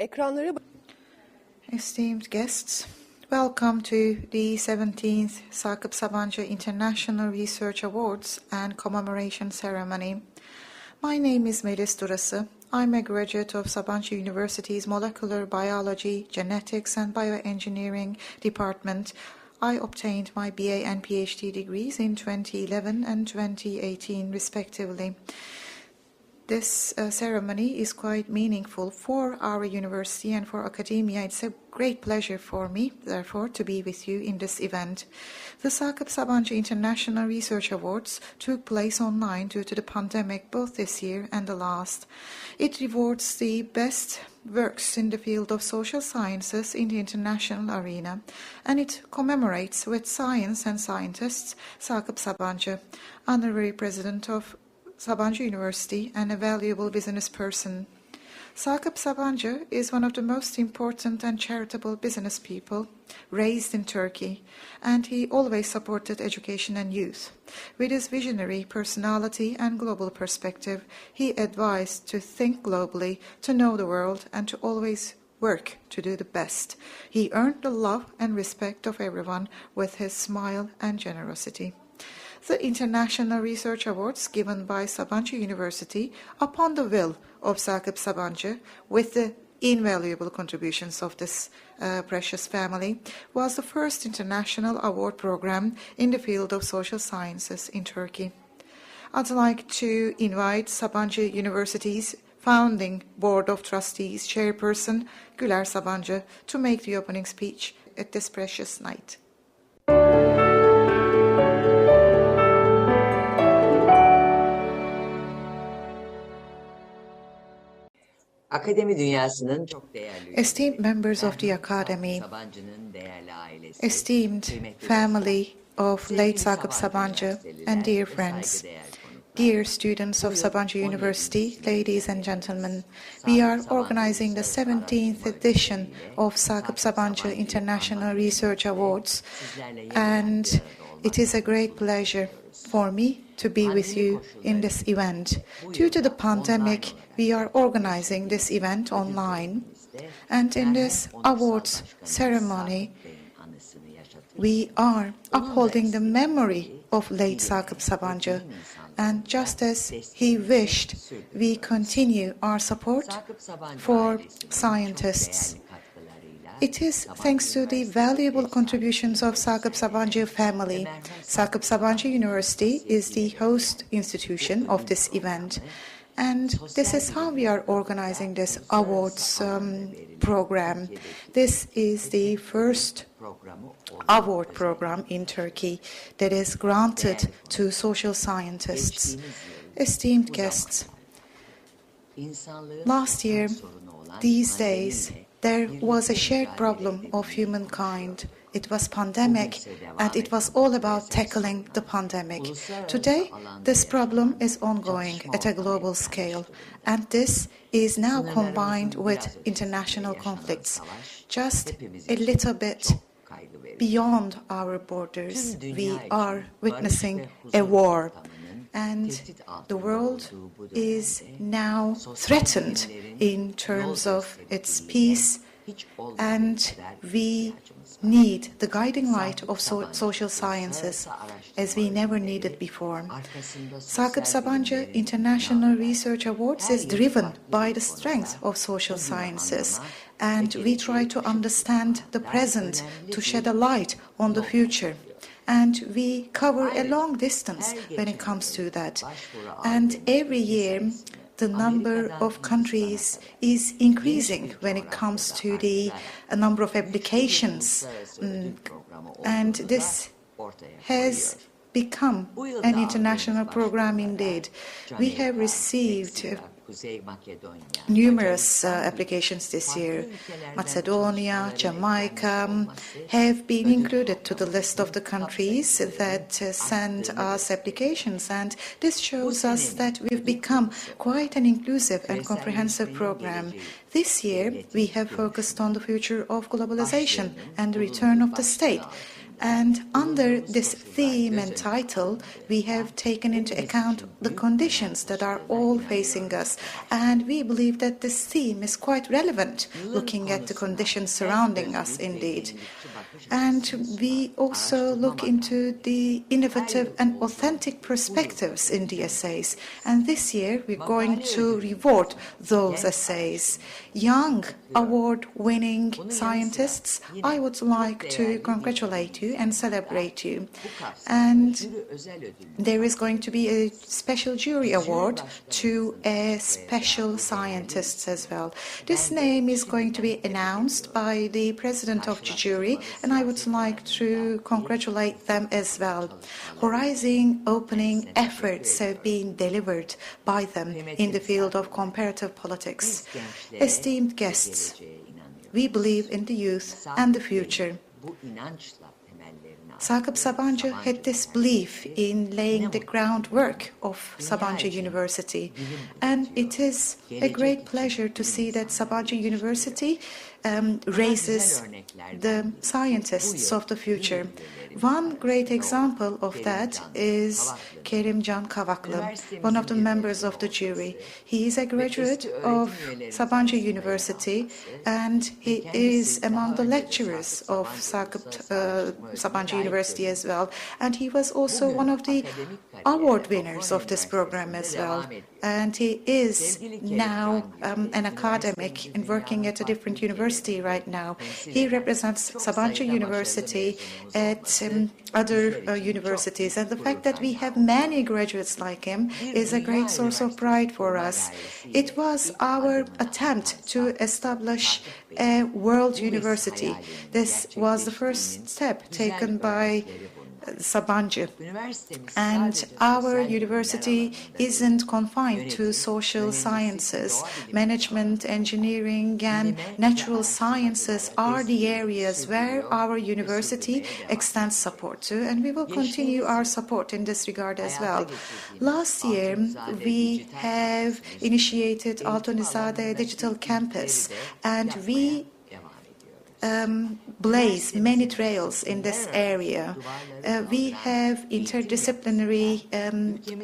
Ekranları... Esteemed guests, welcome to the 17th Sakıp Sabancı International Research Awards and Commemoration Ceremony. My name is Melis Durası. I'm a graduate of Sabancı University's Molecular Biology, Genetics and Bioengineering department. I obtained my BA and PhD degrees in 2011 and 2018 respectively. This ceremony is quite meaningful for our university and for academia. It's a great pleasure for me, therefore, to be with you in this event. The Sakıp Sabancı International Research Awards took place online due to the pandemic both this year and the last. It rewards the best works in the field of social sciences in the international arena, and it commemorates with science and scientists Sakıp Sabancı, honorary president of Sabancı University and a valuable business person. Sakıp Sabancı is one of the most important and charitable business people raised in Turkey, and he always supported education and youth. With his visionary personality and global perspective, he advised to think globally, to know the world, and to always work to do the best. He earned the love and respect of everyone with his smile and generosity. The International Research Awards given by Sabancı University upon the will of Sakıp Sabancı with the invaluable contributions of this precious family was the first international award program in the field of social sciences in Turkey. I'd like to invite Sabancı University's founding Board of Trustees Chairperson Güler Sabancı to make the opening speech at this precious night. Akademi dünyasının çok değerli Esteemed members of the Academy, Sabancı'nın değerli ailesi, esteemed family of late Sakıp Sabancı, and dear friends, dear students of Sabancı University, ladies and gentlemen, we are organizing the 17th edition of Sakıp Sabancı International Research Awards, and it is a great pleasure for me to be with you in this event. Due to the pandemic, we are organizing this event online, and in this awards ceremony, we are upholding the memory of late Sakıp Sabancı, and just as he wished, we continue our support for scientists. It is thanks to the valuable contributions of Sakıp Sabancı family. Sakıp Sabancı University is the host institution of this event. And this is how we are organizing this awards program. This is the first award program in Turkey that is granted to social scientists. Esteemed guests, last year, these days, there was a shared problem of humankind. It was pandemic, and it was all about tackling the pandemic. Today, this problem is ongoing at a global scale, and this is now combined with international conflicts. Just a little bit beyond our borders, we are witnessing a war. And the world is now threatened in terms of its peace, and we need the guiding light of social sciences as we never needed before. Sakıp Sabancı International Research Awards is driven by the strength of social sciences, and we try to understand the present to shed a light on the future. And we cover a long distance when it comes to that. And every year, the number of countries is increasing when it comes to the number of applications. And this has become an international program indeed. We have received numerous applications this year. Macedonia, Jamaica have been included to the list of the countries that send us applications, and this shows us that we've become quite an inclusive and comprehensive program. This year, we have focused on the future of globalization and the return of the state. And under this theme and title, we have taken into account the conditions that are all facing us. And we believe that this theme is quite relevant, looking at the conditions surrounding us indeed. And we also look into the innovative and authentic perspectives in the essays. And this year, we're going to reward those essays. Young award-winning scientists, I would like to congratulate you and celebrate you. And there is going to be a special jury award to a special scientists as well. This name is going to be announced by the president of the jury, and I would like to congratulate them as well. Horizon opening efforts have been delivered by them in the field of comparative politics. Esteemed guests, we believe in the youth and the future. Sakıp Sabancı had this belief in laying the groundwork of Sabancı University, and it is a great pleasure to see that Sabancı University raises the scientists of the future. One great example of that is Kerimcan Kavaklı, one of the members of the jury. He is a graduate of Sabancı University, and he is among the lecturers of Sabancı University as well. And he was also one of the award winners of this program as well. And he is now an academic and working at a different university right now. He represents Sabancı University at other universities. And the fact that we have many graduates like him is a great source of pride for us. It was our attempt to establish a world university. This was the first step taken by Sabancı. And our university isn't confined to social sciences. Management, engineering, and natural sciences are the areas where our university extends support to, and we will continue our support in this regard as well. Last year, we have initiated Altunizade Digital Campus, and we blaze many trails in this area. We have interdisciplinary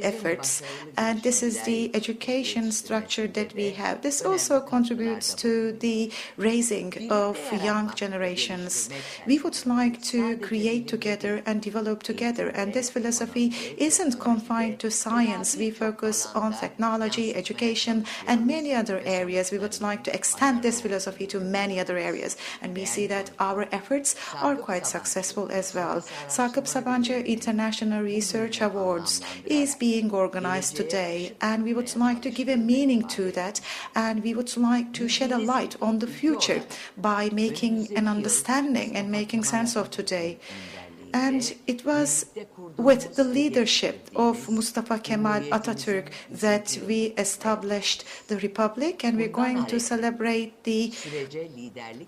efforts, and this is the education structure that we have. This also contributes to the raising of young generations. We would like to create together and develop together, and this philosophy isn't confined to science. We focus on technology, education, and many other areas. We would like to extend this philosophy to many other areas, and we see that our efforts are quite successful as well. Sakıp Sabancı International Research Awards is being organized today, and we would like to give a meaning to that, and we would like to shed a light on the future by making an understanding and making sense of today. And it was with the leadership of Mustafa Kemal Atatürk that we established the Republic, and we're going to celebrate the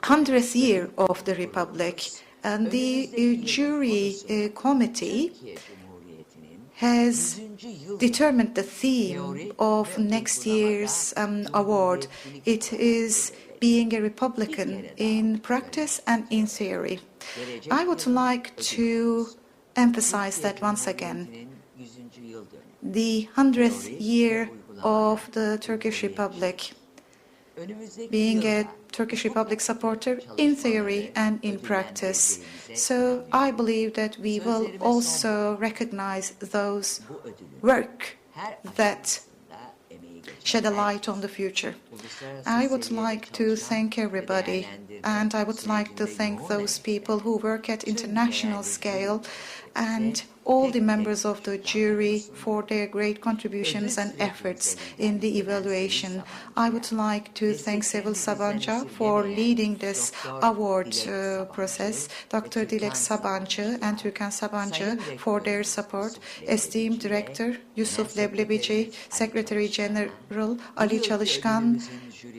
100th year of the Republic. And the jury committee has determined the theme of next year's award. It is being a Republican in practice and in theory. I would like to emphasize that once again. The 100th year of the Turkish Republic, being a Turkish Republic supporter in theory and in practice. So I believe that we will also recognize those work that shed a light on the future. I would like to thank everybody, and I would like to thank those people who work at international scale and all the members of the jury for their great contributions and efforts in the evaluation. I would like to thank Sevil Sabancı for leading this award process, Dr. Dilek Sabancı and Türkan Sabancı for their support, esteemed Director Yusuf Leblebici, Secretary General Ali Çalışkan,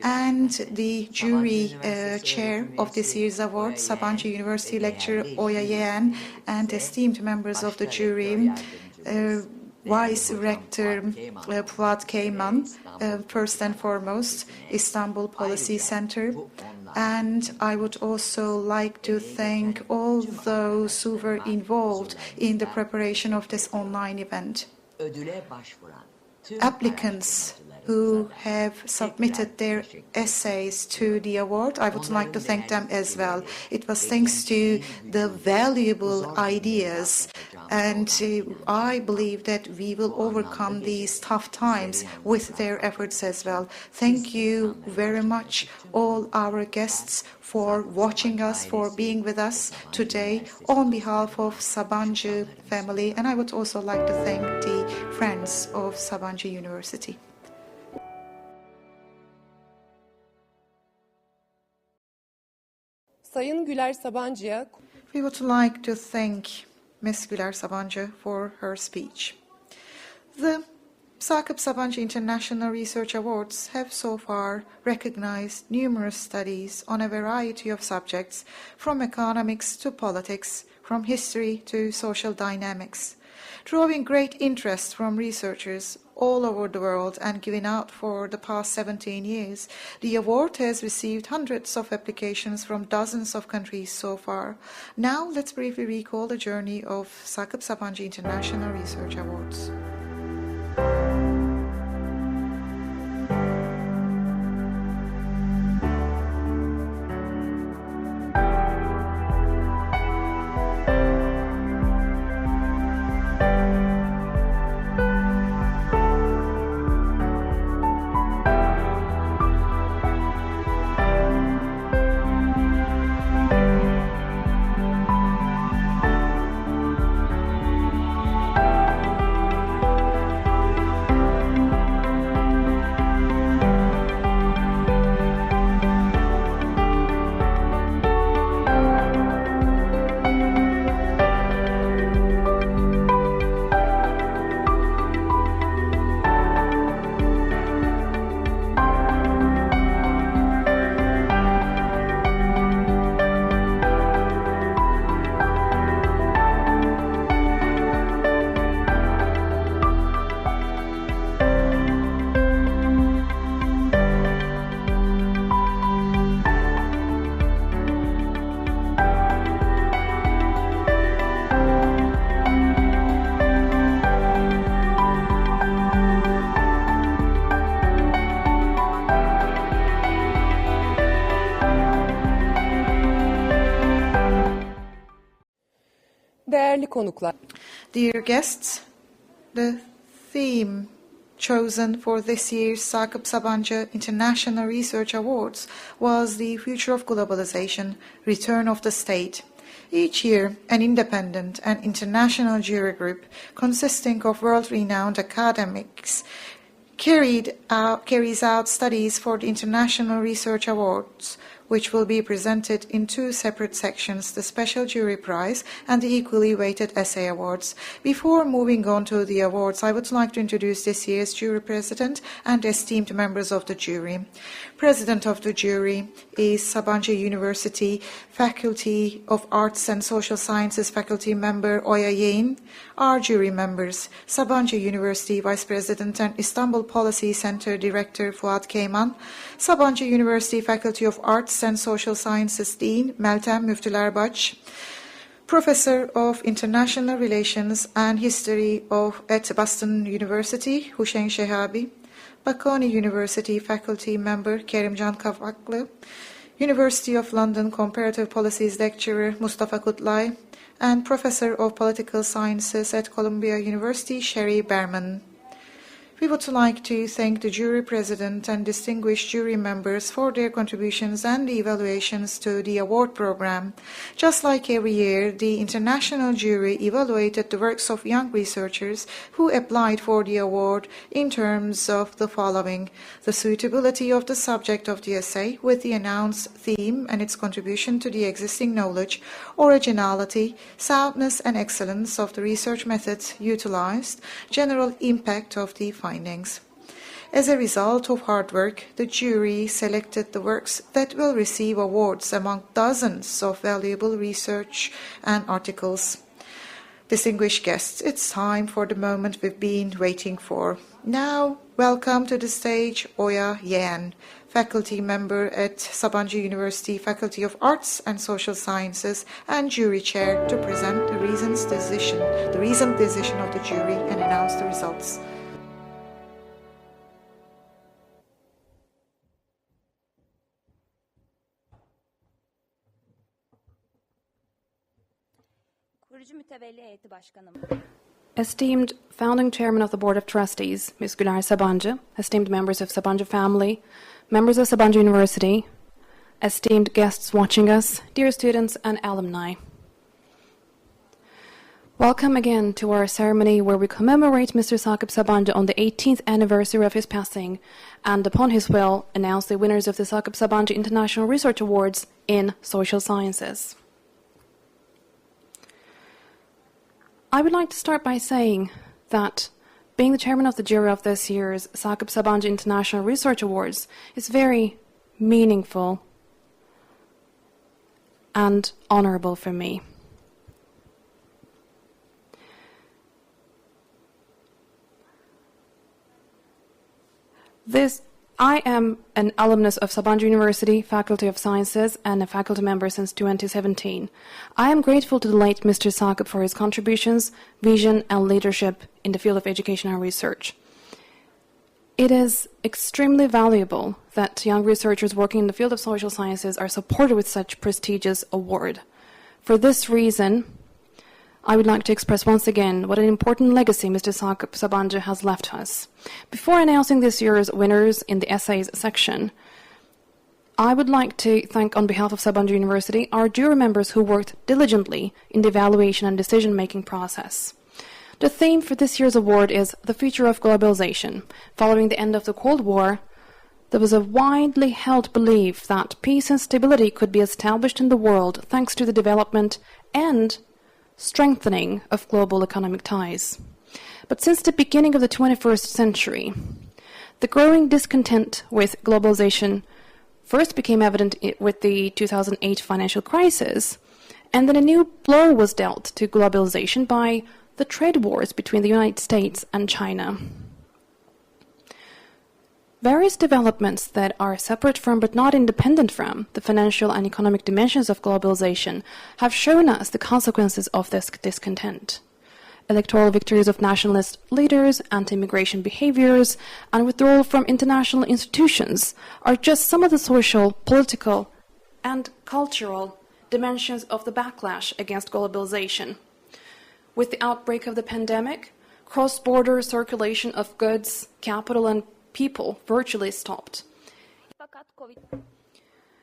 and the jury chair of this year's award, Sabancı University lecturer Oya Yeğen, and esteemed members of the jury, Vice Rector Fuat Keyman, first and foremost, Istanbul Policy Center, And I would also like to thank all those who were involved in the preparation of this online event. Ödüle başvuran tüm Applicants who have submitted their essays to the award, I would like to thank them as well. It was thanks to the valuable ideas, and I believe that we will overcome these tough times with their efforts as well. Thank you very much, all our guests, for watching us, for being with us today on behalf of Sabancı family, and I would also like to thank the friends of Sabancı University. Sayın Güler Sabancı'ya We would like to thank Ms. Güler Sabancı for her speech. The Sakıp Sabancı International Research Awards have so far recognized numerous studies on a variety of subjects, from economics to politics, from history to social dynamics, drawing great interest from researchers all over the world and given out for the past 17 years. The award has received hundreds of applications from dozens of countries so far. Now let's briefly recall the journey of Sakıp Sabancı International Research Awards. değerli konuklar. Dear guests, the theme chosen for this year's Sakıp Sabancı International Research Awards was the future of globalization, return of the state. Each year, an independent and international jury group consisting of world-renowned academics carries out studies for the International Research Awards, which will be presented in two separate sections, the Special Jury Prize and the Equally Weighted Essay Awards. Before moving on to the awards, I would like to introduce this year's jury president and esteemed members of the jury. President of the jury is Sabancı University Faculty of Arts and Social Sciences faculty member Oya Yeğen. Our jury members, Sabancı University Vice President and Istanbul Policy Center Director Fuat Keyman, Sabancı University Faculty of Arts and Social Sciences Dean Meltem Müftülerbaş, Professor of International Relations and History at Boston University Hüseyin Şehabi, Bocconi University Faculty Member Kerimcan Kavaklı, University of London Comparative Policies Lecturer Mustafa Kutlay, and Professor of Political Sciences at Columbia University Sherry Berman. We would like to thank the jury president and distinguished jury members for their contributions and the evaluations to the award program. Just like every year, the international jury evaluated the works of young researchers who applied for the award in terms of the following: the suitability of the subject of the essay with the announced theme and its contribution to the existing knowledge, originality, soundness and excellence of the research methods utilized, general impact of the findings. As a result of hard work, the jury selected the works that will receive awards among dozens of valuable research and articles. Distinguished guests, it's time for the moment we've been waiting for. Now, welcome to the stage Oya Yeğen, faculty member at Sabancı University Faculty of Arts and Social Sciences, and jury chair to present the reasoned decision of the jury and announce the results. Kurucu mütevelli heyeti başkanım. Esteemed founding chairman of the Board of Trustees, Ms. Güler Sabancı, esteemed members of Sabancı family, members of Sabancı University, esteemed guests watching us, dear students and alumni. Welcome again to our ceremony where we commemorate Mr. Sakıp Sabancı on the 18th anniversary of his passing and, upon his will, announce the winners of the Sakıp Sabancı International Research Awards in Social Sciences. I would like to start by saying that being the chairman of the jury of this year's Sakıp Sabancı International Research Awards is very meaningful and honorable for me. I am an alumnus of Sabancı University, Faculty of Sciences, and a faculty member since 2017. I am grateful to the late Mr. Sakıp for his contributions, vision, and leadership in the field of education and research. It is extremely valuable that young researchers working in the field of social sciences are supported with such prestigious award. For this reason, I would like to express once again what an important legacy Mr. Sakıp Sabancı has left us. Before announcing this year's winners in the essays section, I would like to thank on behalf of Sabancı University our jury members who worked diligently in the evaluation and decision-making process. The theme for this year's award is the future of globalization. Following the end of the Cold War, there was a widely held belief that peace and stability could be established in the world thanks to the development and strengthening of global economic ties. But since the beginning of the 21st century, the growing discontent with globalization first became evident with the 2008 financial crisis, and then a new blow was dealt to globalization by the trade wars between the United States and China. Various developments that are separate from but not independent from the financial and economic dimensions of globalization have shown us the consequences of this discontent. Electoral victories of nationalist leaders, anti-immigration behaviors, and withdrawal from international institutions are just some of the social, political, and cultural dimensions of the backlash against globalization. With the outbreak of the pandemic, cross-border circulation of goods, capital, and people virtually stopped.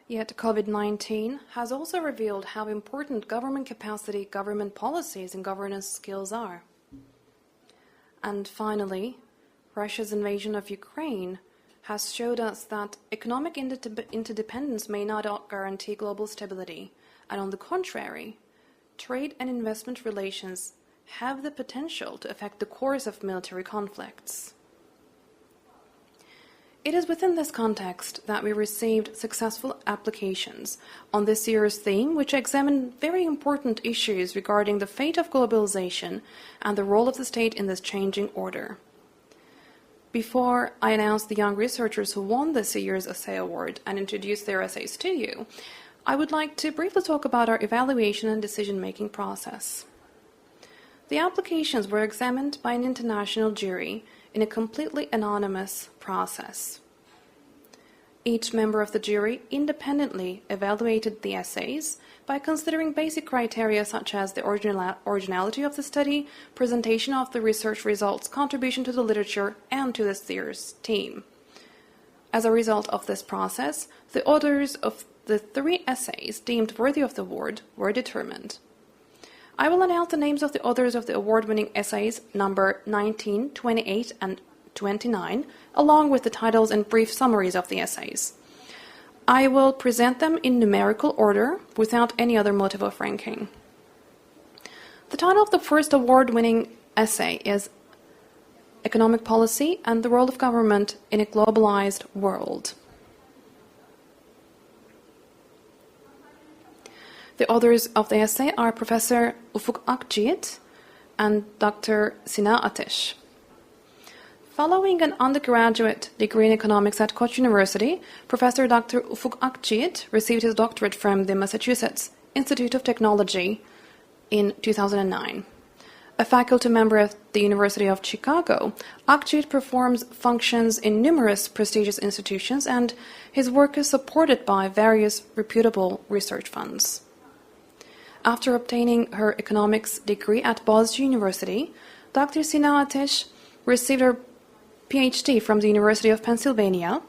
Yet COVID-19 has also revealed how important government capacity, government policies, and governance skills are. And finally, Russia's invasion of Ukraine has showed us that economic interdependence may not guarantee global stability, and on the contrary, trade and investment relations have the potential to affect the course of military conflicts. It is within this context that we received successful applications on this year's theme, which examine very important issues regarding the fate of globalization and the role of the state in this changing order. Before I announce the young researchers who won this year's essay award and introduce their essays to you, I would like to briefly talk about our evaluation and decision-making process. The applications were examined by an international jury in a completely anonymous process. Each member of the jury independently evaluated the essays by considering basic criteria such as the originality of the study, presentation of the research results, contribution to the literature, and to this year's team. As a result of this process, the authors of the 3 essays deemed worthy of the award were determined. I will announce the names of the authors of the award-winning essays number 19, 28, and 29, along with the titles and brief summaries of the essays. I will present them in numerical order without any other motive of ranking. The title of the first award-winning essay is Economic Policy and the Role of Government in a Globalized World. The authors of the essay are Professor Ufuk Akciğit and Dr. Sina Ateş. Following an undergraduate degree in economics at Koç University, Professor Dr. Ufuk Akçiğit received his doctorate from the Massachusetts Institute of Technology in 2009. A faculty member at the University of Chicago, Akçiğit performs functions in numerous prestigious institutions, and his work is supported by various reputable research funds. After obtaining her economics degree at Boğaziçi University, Dr. Sina Ateş received her PhD from the University of Pennsylvania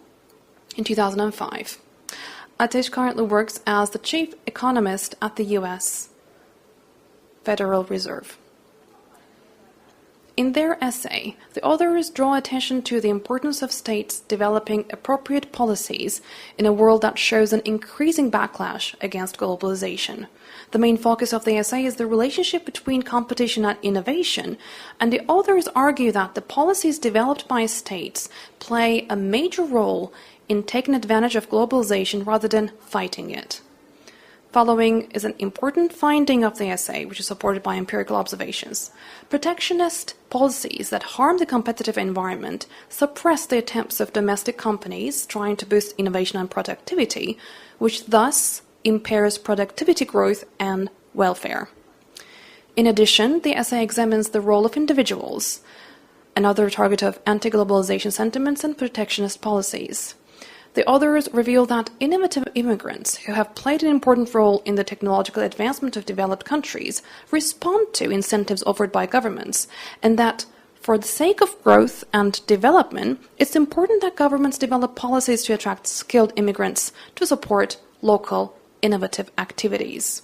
in 2005. Ateş currently works as the chief economist at the U.S. Federal Reserve. In their essay, the authors draw attention to the importance of states developing appropriate policies in a world that shows an increasing backlash against globalization. The main focus of the essay is the relationship between competition and innovation, and the authors argue that the policies developed by states play a major role in taking advantage of globalization rather than fighting it. Following is an important finding of the essay, which is supported by empirical observations. Protectionist policies that harm the competitive environment suppress the attempts of domestic companies trying to boost innovation and productivity, which thus impairs productivity growth and welfare. In addition, the essay examines the role of individuals, another target of anti-globalization sentiments and protectionist policies. The authors reveal that innovative immigrants who have played an important role in the technological advancement of developed countries respond to incentives offered by governments, and that for the sake of growth and development, it's important that governments develop policies to attract skilled immigrants to support local innovative activities.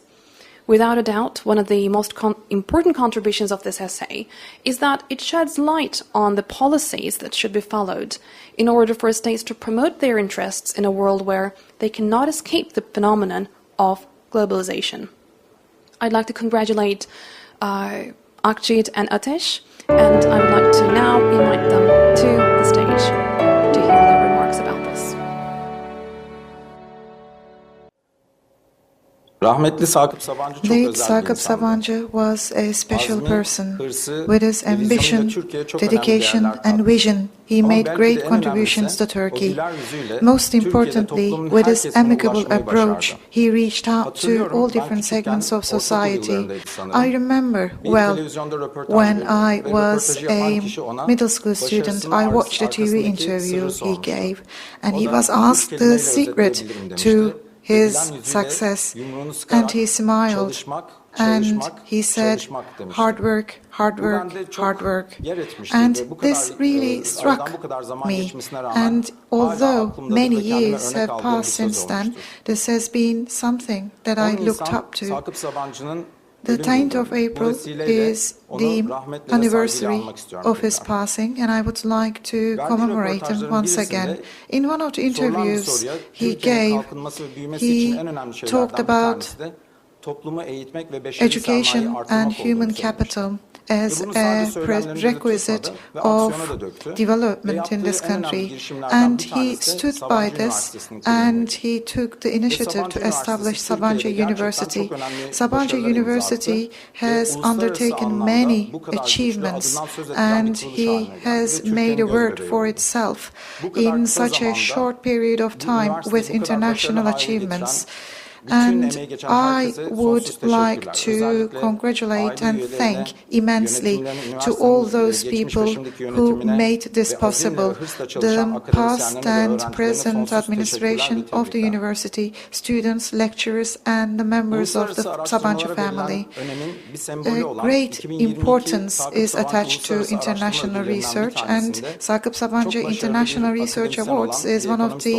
Without a doubt, one of the most important contributions of this essay is that it sheds light on the policies that should be followed in order for states to promote their interests in a world where they cannot escape the phenomenon of globalization. I'd like to congratulate Akçiğit and Ateş, and I would like to now invite them to the stage to hear their remarks about this. Rahmetli Sakıp Sabancı çok Late özel bir Sakıp insandı. Sabancı was a special Azmi, person. hırsı, With his ve vizyonuyla ambition, Türkiye'ye çok önemli dedication, değerler and kattı. vision, he Ama made belki de great en contributions to önemlisi, o Turkey. güler yüzüyle Most Türkiye'de importantly, toplumun with her his kesimine amicable ulaşmayı approach, başardı. he reached out to Hatırlıyorum, all ben different küçükken segments of ortaokul society. yıllarındaydı sanırım. I remember Bir well televizyonda röportaj when veriyordu I ve was röportajı yapan a kişi ona middle school student, başarısının I watched a TV arkasındaki interview sırrı he sormuştu. gave, and O he da was 3 asked the kelimeyle secret özetleyebilirim to demişti. his Gülen yüzüyle, success, yumruğunu sıkarak, and he smiled, çalışmak, and çalışmak, he said, çalışmak demişti. hard work, hard Bu work, bende çok hard work. yer etmişti And ve bu kadar, this really aradan struck bu kadar zaman me. geçmesine rağmen And hala although aklımdadır many ve kendime years örnek have aldığım bir passed söz since then, olmuştur. this has been something that 10 I looked Nisan up to. Sakıp Sabancı'nın The ölüm 10th yıldönümü. of Bu April vesileyle is onu the rahmetle ve saygıyla anniversary anmak istiyorum of his tekrar. passing, and I would like to Verdiği commemorate him röportajların once again. birisinde In one of the sorulan bir interviews soruya he Türkiye'nin gave, kalkınması ve büyümesi için en önemli he şeylerden talked bir about tanesi de toplumu eğitmek ve beşeri sermayeyi education artırmak and olduğunu human söylemişti. capital Ve as bunu a sadece söylemlerinde de prerequisite tutmadı ve of aksiyona da döktü. development Ve in this yaptığı en önemli country. girişimlerden And bir he tanesi de stood by Sabancı this, Üniversitesi'nin and kuruluydu. he took the initiative Sabancı to establish Üniversitesi Sabancı Türkiye'de University. gerçekten çok önemli Sabancı başarılara imza University attı ve has uluslararası undertaken anlamda many bu kadar güçlü, achievements, adından söz edilen bir and kuruluş he haline geldi has ve Türkiye'nin made a göz word bebeği for oldu. itself Bu kadar in kısa such a zamanda short period of bu time üniversiteyi with bu kadar başarılı international hale achievements. getiren And emeği geçen I herkese would sonsuz like teşekkürler. to Özellikle congratulate aile and üyelerine, thank immensely yönetimlerine, to all üniversitenin those geçmiş ve people şimdiki who yönetimine made this ve azimle ve possible, hırsla çalışan the akademisyenlerine past ve and öğrencilerine present sonsuz teşekkürler administration ve of the tebrikler. university, students, lecturers, and the members of the Uluslararası Sabancı araştırmalara family. verilen önemin bir sembolü A olan great 2022 importance Sakıp is Sabancı attached to Uluslararası Araştırma international Ödülleri'nden bir research, and tanesinde Sakıp Sabancı çok başarılı International bir Research akademisyen Awards olan, is bir one of ekonomist the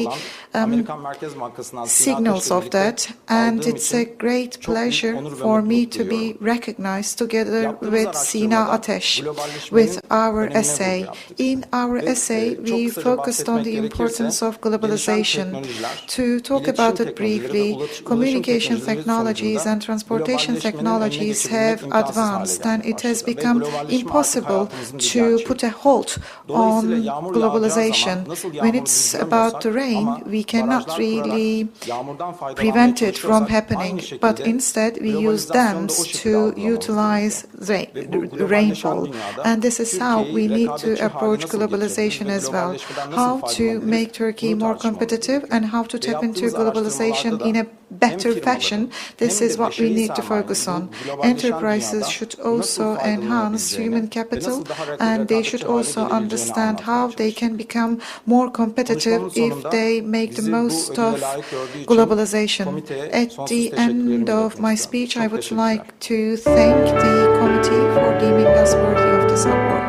olan Amerikan Merkez Bankası'ndan Sina signals Ateş'le of birlikte that, and aldığım it's a için great çok büyük pleasure onur ve for me mutluluk to be duyuyorum. recognized together Yaptığımız with Sina araştırmada Ateş globalleşmenin with our önemine essay. vurgu yaptık. In our Ve, essay, çok we kısaca focused on bahsetmek the gerekirse, importance of gelişen globalization. teknolojiler, To talk iletişim about it teknolojileri ve briefly, ulaşım communication teknolojileri technologies sonucunda and transportation globalleşmenin önüne technologies geçebilmek have imkansız hale advanced, and gelmeye it has başladı. Ve become globalleşme artık impossible hayatımızın bir to gerçeği. put a halt Dolayısıyla on yağmur yağacağı globalization. zaman nasıl When yağmuru it's about to durduramıyorsak rain, ama we cannot barajlar really kurarak yağmurdan faydalanmaya prevent it prevented from çalışıyorsak, happening, aynı şekilde but instead we use globalizasyonu da o dams şekilde to algılamamız utilize Ve bu globalleşen rainfall. dünyada And this is how we Türkiye'yi need to rekabetçi hale approach nasıl globalization getirebiliriz as ve well. globalleşmeden nasıl How to faydalanabiliriz? make Turkey Bunu more tartışmamız competitive gerekiyor. and how to Ve tap into yaptığımız globalization araştırmalarda in a da better hem fashion. firmaların This hem is de what we beşeri need to sermayenin focus bu on. globalleşen Enterprises dünyada should nasıl also enhance human faydalanabileceğini ve capital, nasıl daha and they should rekabetçi hale also gelebileceğini understand anlatmaya how they çalıştık. can become more competitive Konuşmamın if sonunda they make the bizi bu most ödüle of layık gördüğü için globalization. komiteye At sonsuz the teşekkürlerimi end of iletmek my istiyorum. speech, I Çok would teşekkürler. like to thank the committee for deeming us worthy of this award.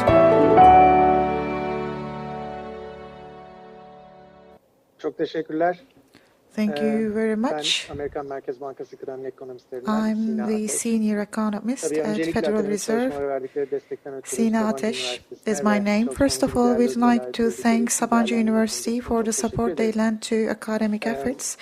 Çok teşekkürler. Thank you very Ben much. Amerikan Merkez Bankası kıdemli ekonomistlerinden I'm Sina the Ateş. senior economist Tabii at öncelikle Federal akademik Reserve. çalışmalara verdikleri destekten ötürü Sina Sabancı Ateş Üniversitesi'ne is my ve name. First of çalışmamızdaki all, değerli we'd ödüle like layık to gördükleri thank Sabancı değerlendirme University için for çok the teşekkür support they ederiz. lend to academic efforts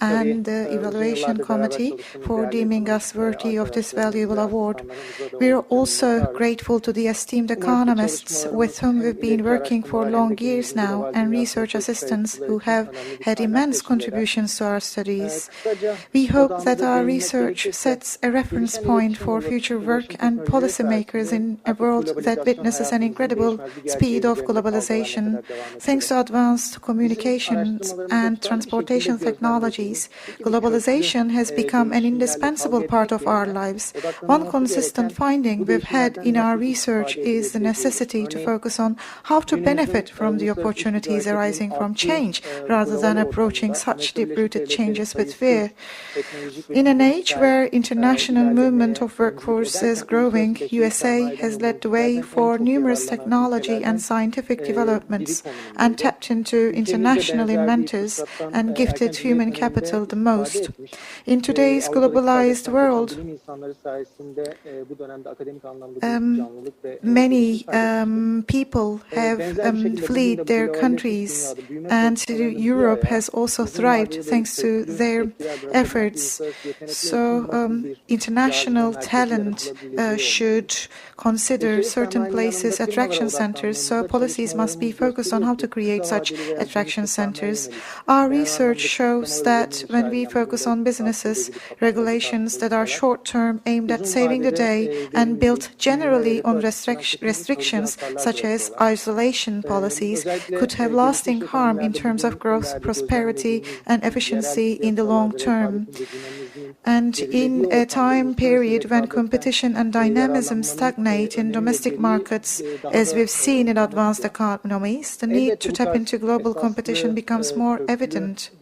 Tabii and the uzun Evaluation yıllardır beraber Committee çalıştığımız for değerli deeming ekonomik us worthy of this arkadaşlarımız valuable ve award. asistanlarımıza da We are oldukça also minnettarız. grateful to the esteemed Umarım ki economists çalışmalarımız with whom we've been ileriki working for araştırmalar hem long de years günümüzün now global and dünyasının research politik assistants kayıtçıları who için have önemli bir had kaynak immense teşkil eder. contributions to our studies. Kısaca We hope that odağımıza our değinmek research gerekirse sets a reference gelişen point iletişim for ve future ulaşım work and teknolojileri policymakers sayesinde in a artık world that globalizasyon witnesses an hayatımızın incredible değişmez bir speed gerçeği of üzerinde kaldığı ne globalization. kadar devam Thanks etse to de. advanced Bizim communications araştırmalarımızda and hep aynı şekilde transportation technologies, gözlemlediğimiz iki bir köklü globalization has become an değişimlerle indispensable kavga part etmek of our yerine lives. One odaklanılması consistent gereken finding bu we've had değişimlerden in our nasıl research istifade is the edilebileceğidir. necessity to Örneğin focus on how to günümüzün benefit from the uluslararası iş gücü opportunities hareketinin arising from arttığı change rather than global approaching ortamında such Amerika Birleşik deep-rooted Devletleri changes with sayısız fear. teknolojik ve In an age bilimsel where international movement ilerlemeye of öncülük workforce is ederken growing, uluslararası beşeri USA sermayeden has ve led the way muhitlerden en for çok numerous yararlanan technology and ülkelerden scientific biri developments and konumundaydı. tapped into Ülkemizde international benzer bir inventors fırsattan and gifted erken human Cumhuriyet capital döneminde the istifade most. etmiş. In today's Avrupa'daki globalized servetten kaçan world, bilim insanları sayesinde bu dönemde akademik anlamda büyük bir canlılık ve many gelişim kaydetmişti. people have Benzer bir şekilde bugün fled de bu their globalleşmiş countries, dünyada büyüme and politikalarının bir Europe ayağı has also uzun thrived vadede thanks to köklü their etkiler bırakabilen efforts. uluslararası yetenekler So, sunulması bir international cazibe merkezi talent yaratılabileceği should consider Beşeri certain sermayenin places yanında firmalara attraction centers. So, odaklandığımızda policies must be çalışmalarımız focused on gösteriyor how to ki create kısa such vadeli veya attraction geniş sermaye centers. yönelik Our genel research anlamda shows kısıtlamalar that üzerine when we inşa focus edilen on burada iktisat businesses, ilgili kapsamlı regulations that are politikalar short term aimed at uzun saving the vadede day and verimlilik, built büyüme ve generally refah on açısından kesinlikle kalıcı restrictions hasarlar such as bırakıyorlar. isolation policies Özellikle could have gelişmiş lasting harm in ekonomilerde terms of growth, bugünlerde prosperity, gözlemlediğimiz and yerel efficiency in the piyasalar long ve term. rekabetin ve dinamizmin And gerilediği in a ortamda time uluslararası period when rekabetten competition and dynamism yararlanmanın stagnate in önemi ve domestic gereği markets, daha as da we've seen in öne advanced çıkıyor. economies, the need Elbette to bu tap tarz into global competition esaslı, becomes more köklü evident.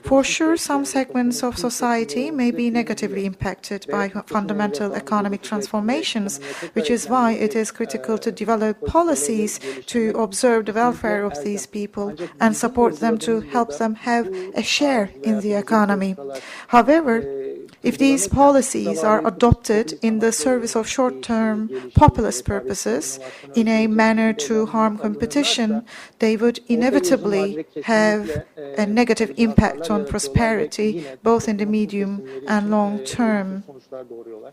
For değişim sure, some süreçlerinde segments toplumun of tüm society may be kesimlerinin negatively etkileniyor impacted ve by bu kesimlerin fundamental refahını economic gözetecek ve transformations, ekonomiye tekrar which is why it eklemlenecek is critical to develop politikaları policies to geliştirmek observe the kesinlikle welfare of elzem. these people Ancak and bizim support them to vurguladığımız help burada them have bu a share tarz veya in the benzeri economy. politikalar However, if these uygulanırken kısa policies are vadeli adopted popülist in the amaçlara service of yönelik short-term değişimi, gelişimi, populist rekabeti, purposes inovasyonu in a öldürecek manner şekilde to ele harm alınırlarsa competition, they would orta ve uzun inevitably vadede have kesinlikle a negative kalıcı impact hasarlar on yaratıyorlar ve prosperity, yine both in the toplumun tüm medium kesimleri and için long term. olumsuz sonuçlar doğuruyorlar.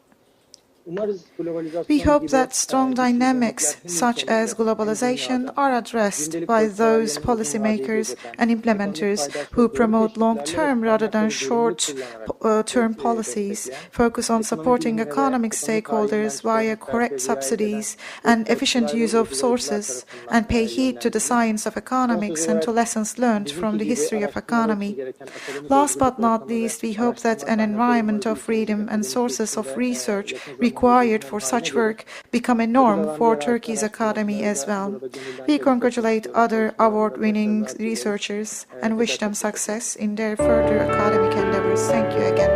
Umarız We globalizasyon hope gibi that strong güçlü dynamics, dinamikler hem such ülkelerde as hem globalization, dünyada are addressed gündelik by politikalar those yerine uzun vadeyi policymakers gözeten, and ekonomik implementers paydaş who ve doğru promote long teşviklerle term rather than kaynakları verimli short kullanarak term Türkiye'yi policies, destekleyen, focus on ekonomi supporting bilimine ve economic ekonomi tarihinden stakeholders via çıkarılmış correct felsefeye riayet eden subsidies and efficient politikacılar ve use of uygulayıcılar sources, tarafından and pay heed to the yönlendirilir. science of Son söz economics and to olarak lessons learned from bizimki the gibi history of araştırmalar için economy. gereken akademik Last özgürlük but not ortamı ve least, we hope that araştırma an kaynakları environment of umarız ülkemizin freedom and akademik sources of gelişiminde research yakın zamanda required bir for haline such gelir. work become a Ödül norm alan for diğer Turkey's academy as araştırmacıları da well. burada gönülden We tebrik etmek congratulate istiyorum. other Çalışmalarında award-winning başarılar dileriz. researchers and Tekrar wish them teşekkür ederim. success in their further academic endeavors. Thank you again.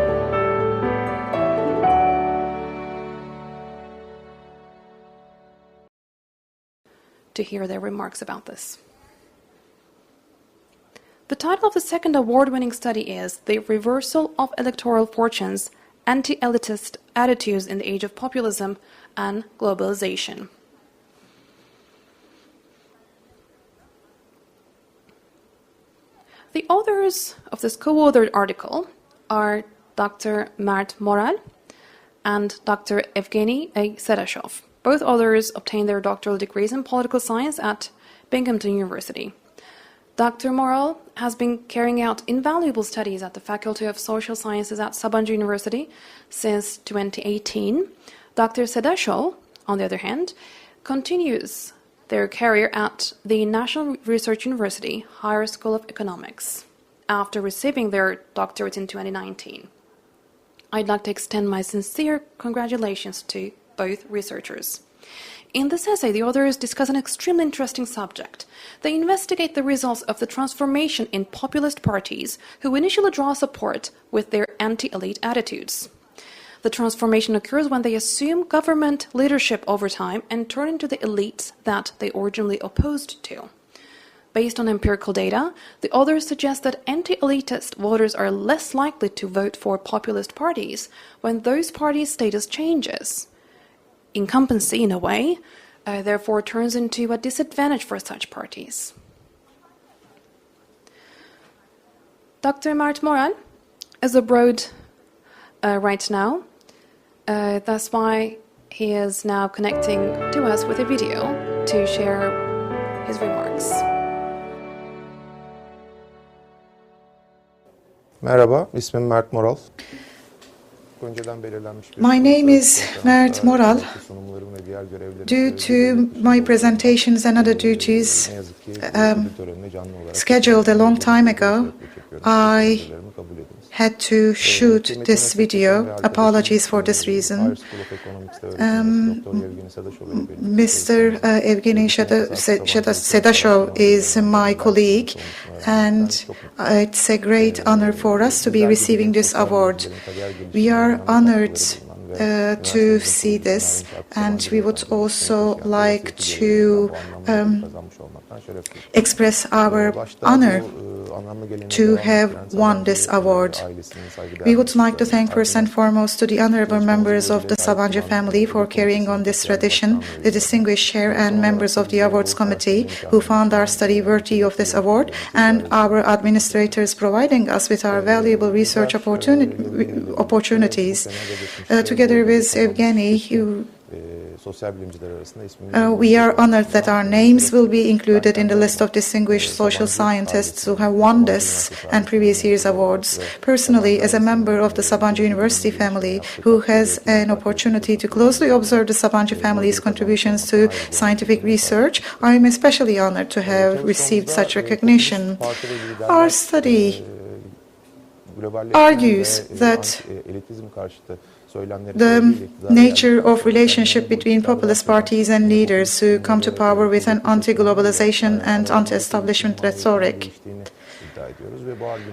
To hear their remarks about this. The title of the second award-winning study is The Reversal of Electoral Fortunes, Anti-Elitist Attitudes in the Age of Populism and Globalization. The authors of this co-authored article are Dr. Mert Moral and Dr. Evgeny A. Sedashov. Both authors obtained their doctoral degrees in political science at Binghamton University. Dr. Moral has been carrying out invaluable studies at the Faculty of Social Sciences at Sabancı University since 2018. Dr. Sedashol, on the other hand, continues their career at the National Research University Higher School of Economics after receiving their doctorate in 2019. I'd like to extend my sincere congratulations to both researchers. In this essay, the authors discuss an extremely interesting subject. They investigate the results of the transformation in populist parties who initially draw support with their anti-elite attitudes. The transformation occurs when they assume government leadership over time and turn into the elites that they originally opposed to. Based on empirical data, the authors suggest that anti-elitist voters are less likely to vote for populist parties when those parties' status changes. Incumbency, in a way, therefore turns into a disadvantage for such parties. Dr. Mert Moral is abroad right now. That's why he is now connecting to us with a video to share his remarks. Merhaba, ismim Mert Moral. My name is Mert Moral. Due to my presentations and other duties scheduled a long time ago, I had to shoot this video. Apologies for this reason. Mr. Evgeny Sedashov is my colleague, and it's a great honor for us to be receiving this award. We are honored to see this, and we would also like to express our honor to have won this award. We would like to thank first and foremost to the honorable members of the Sabancı family for carrying on this tradition, the distinguished chair and members of the awards committee who found our study worthy of this award, and our administrators providing us with our valuable research opportunities. Together with Evgeny, we are honored that our names will be included in the list of distinguished social scientists who have won this and previous year's awards. Personally, as a member of the Sabancı University family who has an opportunity to closely observe the Sabancı family's contributions to scientific research, I am especially honored to have received such recognition. Our study argues that the nature of relationship between populist parties and leaders who come to power with an anti-globalization and anti-establishment rhetoric,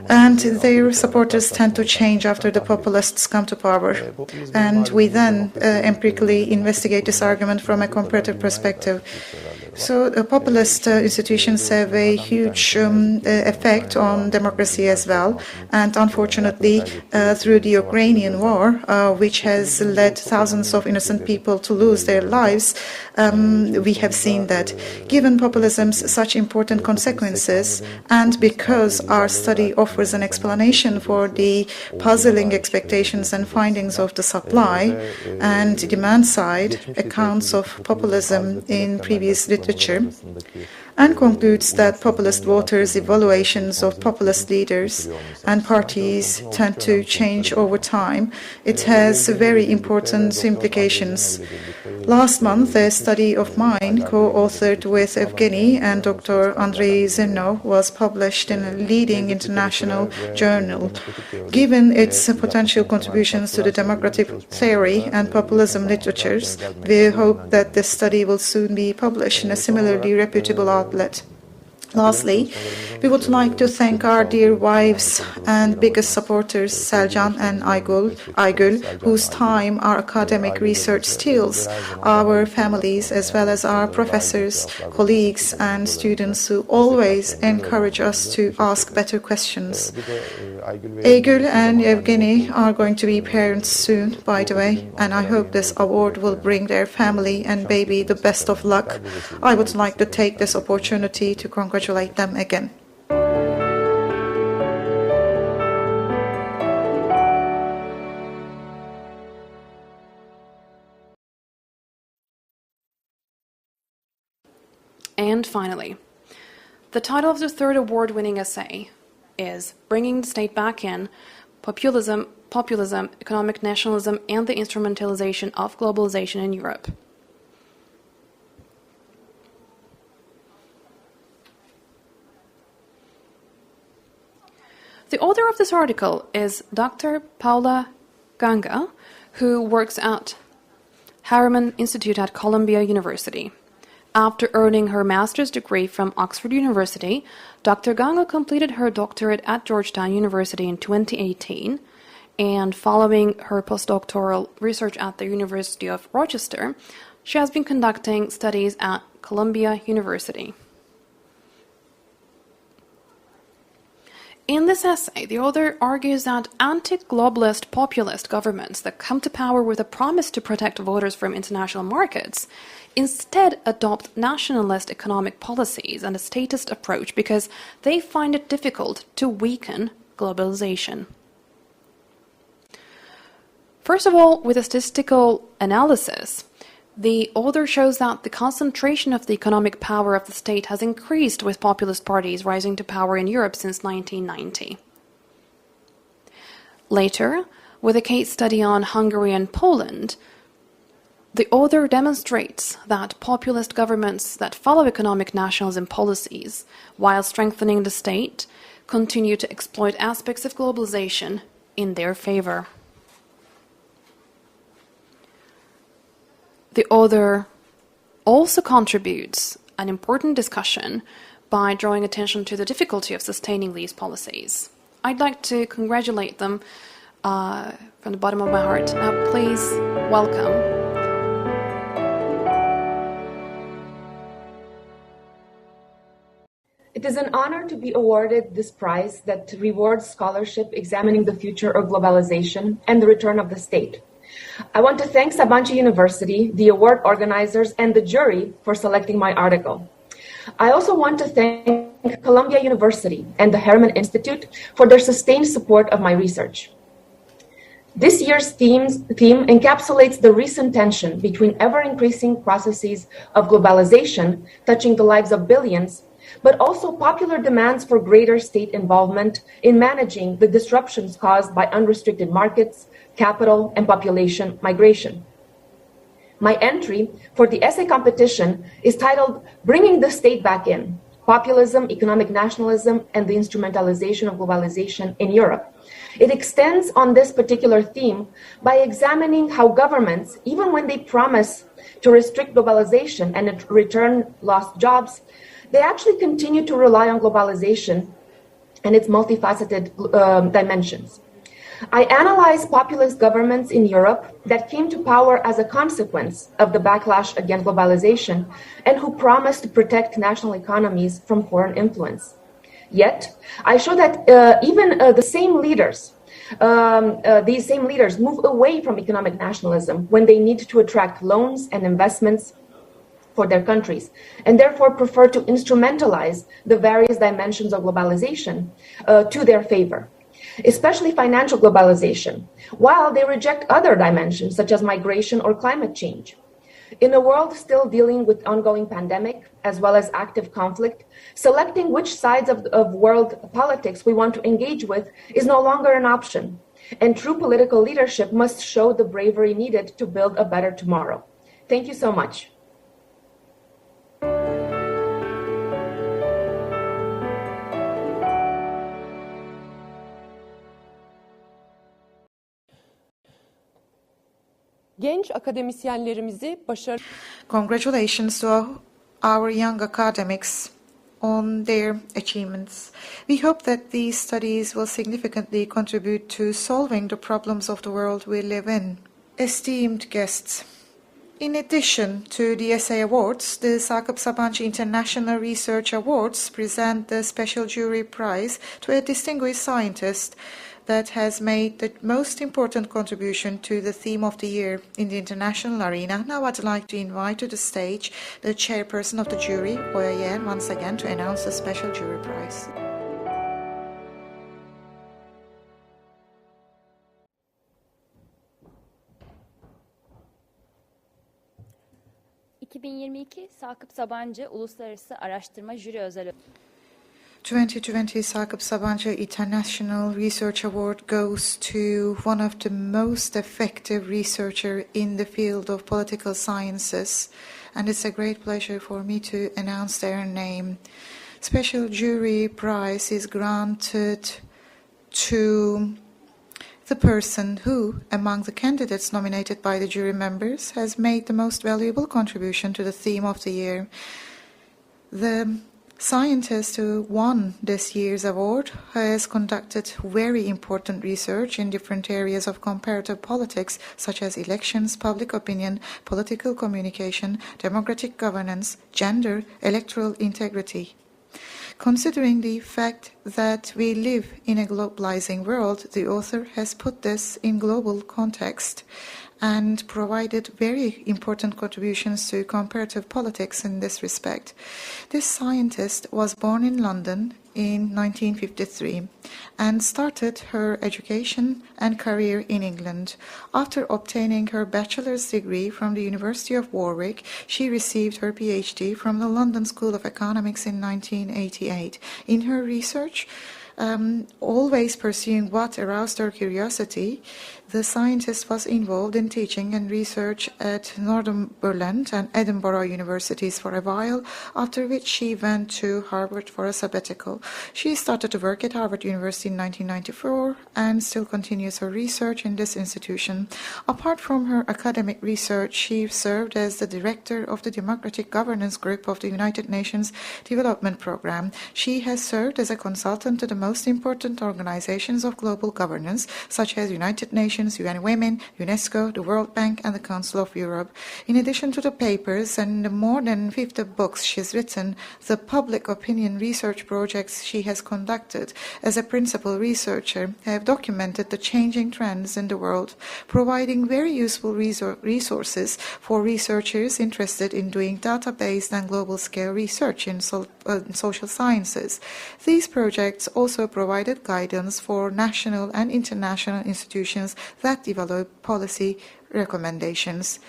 and their supporters tend to change after the populists come to power. And we then empirically investigate this argument from a comparative perspective. So populist institutions have a huge effect on democracy as well. And unfortunately, through the Ukrainian war, which has led thousands of innocent people to lose their lives, we have seen that. Given populism's such important consequences, and because our study offers an explanation for the puzzling expectations and findings of the supply and demand side accounts of populism in previous literature, and concludes that populist voters' evaluations of populist leaders and parties tend to change over time, it has very important implications. Last month, a study of mine, co-authored with Evgeny and Dr. Andrei Zimnov, was published in a leading international journal. Given its potential contributions to the democratic theory and populism literatures, we hope that this study will soon be published in a similarly reputable outlet. Lastly, we would like to thank our dear wives and biggest supporters, Selcan and Aygül, whose time our academic research steals, our families, as well as our professors, colleagues, and students who always encourage us to ask better questions. Aygül and Evgeny are going to be parents soon, by the way, and I hope this award will bring their family and baby the best of luck. I would like to take this opportunity to congratulate them again. And finally, The title of the third award-winning essay is Bringing the State Back In, Populism, Economic Nationalism, and the Instrumentalization of Globalization in Europe. The author of this article is Dr. Paula Ganga, who works at Harriman Institute at Columbia University. After earning her master's degree from Oxford University, Dr. Ganga completed her doctorate at Georgetown University in 2018, and following her postdoctoral research at the University of Rochester, she has been conducting studies at Columbia University. In this essay, the author argues that anti-globalist populist governments that come to power with a promise to protect voters from international markets instead adopt nationalist economic policies and a statist approach because they find it difficult to weaken globalization. First of all, with a statistical analysis, the author shows that the concentration of the economic power of the state has increased with populist parties rising to power in Europe since 1990. Later, with a case study on Hungary and Poland, the author demonstrates that populist governments that follow economic nationalism policies, while strengthening the state, continue to exploit aspects of globalization in their favor. The author also contributes an important discussion by drawing attention to the difficulty of sustaining these policies. I'd like to congratulate them from the bottom of my heart. Now, please welcome. It is an honor to be awarded this prize that rewards scholarship examining the future of globalization and the return of the state. I want to thank Sabancı University, the award organizers, and the jury for selecting my article. I also want to thank Columbia University and the Harriman Institute for their sustained support of my research. This year's theme encapsulates the recent tension between ever-increasing processes of globalization touching the lives of billions, but also popular demands for greater state involvement in managing the disruptions caused by unrestricted markets, capital, and population migration. My entry for the essay competition is titled Bringing the State Back In, Populism, Economic Nationalism, and the Instrumentalization of Globalization in Europe. It extends on this particular theme by examining how governments, even when they promise to restrict globalization and in return lost jobs, they actually continue to rely on globalization and its multifaceted dimensions. I analyze populist governments in Europe that came to power as a consequence of the backlash against globalization and who promised to protect national economies from foreign influence. Yet, I show that even these same leaders move away from economic nationalism when they need to attract loans and investments for their countries, and therefore prefer to instrumentalize the various dimensions of globalization to their favor, especially financial globalization, while they reject other dimensions such as migration or climate change. In a world still dealing with ongoing pandemic as well as active conflict, selecting which sides of world politics we want to engage with is no longer an option, and true political leadership must show the bravery needed to build a better tomorrow. Thank you so much. Genç akademisyenlerimizi başarı... Congratulations to our young academics on their achievements. We hope that these studies will significantly contribute to solving the problems of the world we live in. Esteemed guests, in addition to the essay awards, the Sakıp Sabancı International Research Awards present the Special Jury Prize to a distinguished scientist that has made the most important contribution to the theme of the year in the international arena. Now I'd like to invite to the stage the chairperson of the jury, Oya Yen, once again to announce the Special Jury Prize. ...2022 Sakıp Sabancı Uluslararası Araştırma Jüri Özel 2020 Sakıp Sabancı International Research Award goes to one of the most effective researcher in the field of political sciences, and it's a great pleasure for me to announce their name. Special jury prize is granted to the person who, among the candidates nominated by the jury members, has made the most valuable contribution to the theme of the year. The scientist who won this year's award has conducted very important research in different areas of comparative politics, such as elections, public opinion, political communication, democratic governance, gender, electoral integrity. Considering the fact that we live in a globalizing world, the author has put this in global context and provided very important contributions to comparative politics in this respect. This scientist was born in London in 1953 and started her education and career in England. After obtaining her bachelor's degree from the University of Warwick, she received her PhD from the London School of Economics in 1988. In her research, always pursuing what aroused her curiosity, the scientist was involved in teaching and research at Northumberland and Edinburgh universities for a while, after which she went to Harvard for a sabbatical. She started to work at Harvard University in 1994 and still continues her research in this institution. Apart from her academic research, she served as the director of the Democratic Governance Group of the United Nations Development Programme. She has served as a consultant to the most important organizations of global governance, such as United Nations, UN Women, UNESCO, the World Bank, and the Council of Europe. In addition to the papers and the more than 50 books she has written, the public opinion research projects she has conducted as a principal researcher have documented the changing trends in the world, providing very useful resources for researchers interested in doing data-based and global-scale research in social sciences. These projects also provided guidance for national and international institutions that develop policy recommendations.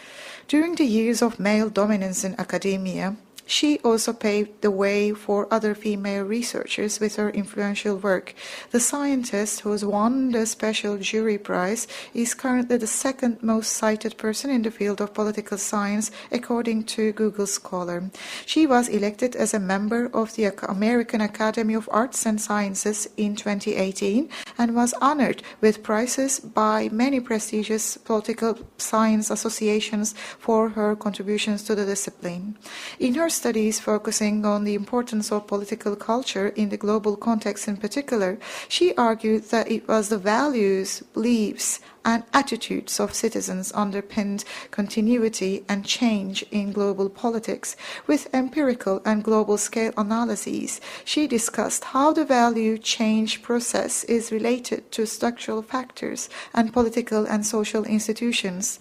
During the years of male dominance in academia, she also paved the way for other female researchers with her influential work. The scientist who has won the Special Jury Prize is currently the second most cited person in the field of political science, according to Google Scholar. She was elected as a member of the American Academy of Arts and Sciences in 2018 and was honored with prizes by many prestigious political science associations for her contributions to the discipline. In her studies focusing on the importance of political culture in the global context in particular, she argued that it was the values, beliefs, and attitudes of citizens underpinned continuity and change in global politics. With empirical and global scale analyses, she discussed how the value change process is related to structural factors and political and social institutions.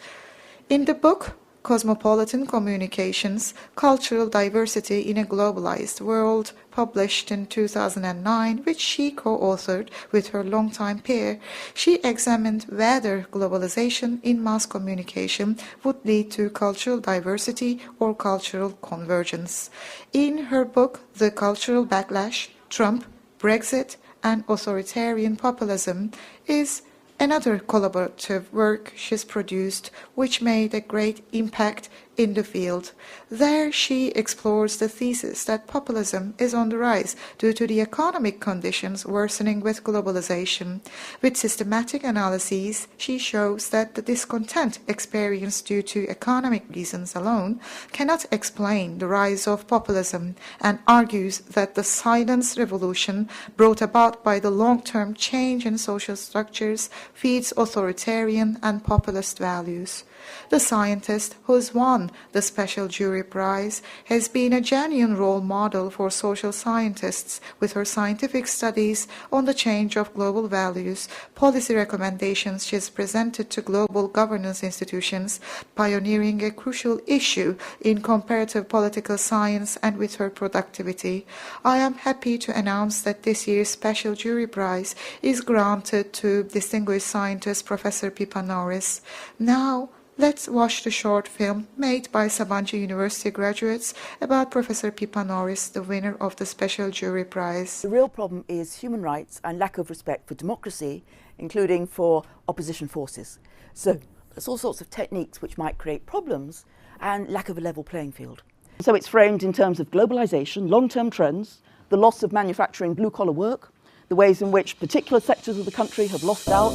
In the book, Cosmopolitan Communications, Cultural Diversity in a Globalized World, published in 2009, which she co-authored with her longtime peer, she examined whether globalization in mass communication would lead to cultural diversity or cultural convergence. In her book, The Cultural Backlash, Trump, Brexit, and Authoritarian Populism is another collaborative work she's produced, which made a great impact in the field. There she explores the thesis that populism is on the rise due to the economic conditions worsening with globalization. With systematic analyses, she shows that the discontent experienced due to economic reasons alone cannot explain the rise of populism, and argues that the silent revolution brought about by the long-term change in social structures feeds authoritarian and populist values. The scientist who has won the Special Jury Prize has been a genuine role model for social scientists with her scientific studies on the change of global values, policy recommendations she has presented to global governance institutions, pioneering a crucial issue in comparative political science, and with her productivity. I am happy to announce that this year's Special Jury Prize is granted to distinguished scientist Professor Pippa Norris. Now, Let's watch the short film made by Sabancı University graduates about Professor Pippa Norris, the winner of the Special Jury Prize. The real problem is human rights and lack of respect for democracy, including for opposition forces. So there's all sorts of techniques which might create problems and lack of a level playing field. So it's framed in terms of globalization, long-term trends, the loss of manufacturing blue-collar work, the ways in which particular sectors of the country have lost out,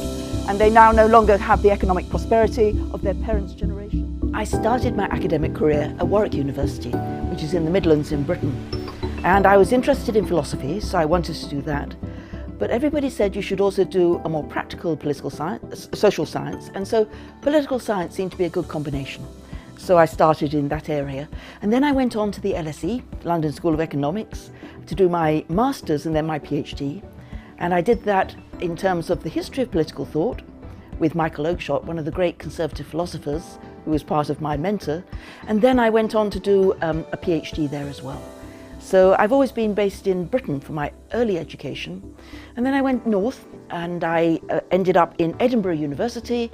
and they now no longer have the economic prosperity of their parents' generation. I started my academic career at Warwick University, which is in the Midlands in Britain. And I was interested in philosophy, so I wanted to do that. But everybody said you should also do a more practical political science, social science, and so political science seemed to be a good combination. So I started in that area. And then I went on to the LSE, London School of Economics, to do my master's and then my PhD. And I did that in terms of the history of political thought with Michael Oakeshott, one of the great conservative philosophers who was part of my mentor. And then I went on to do a PhD there as well. So I've always been based in Britain for my early education. And then I went north and I ended up in Edinburgh University,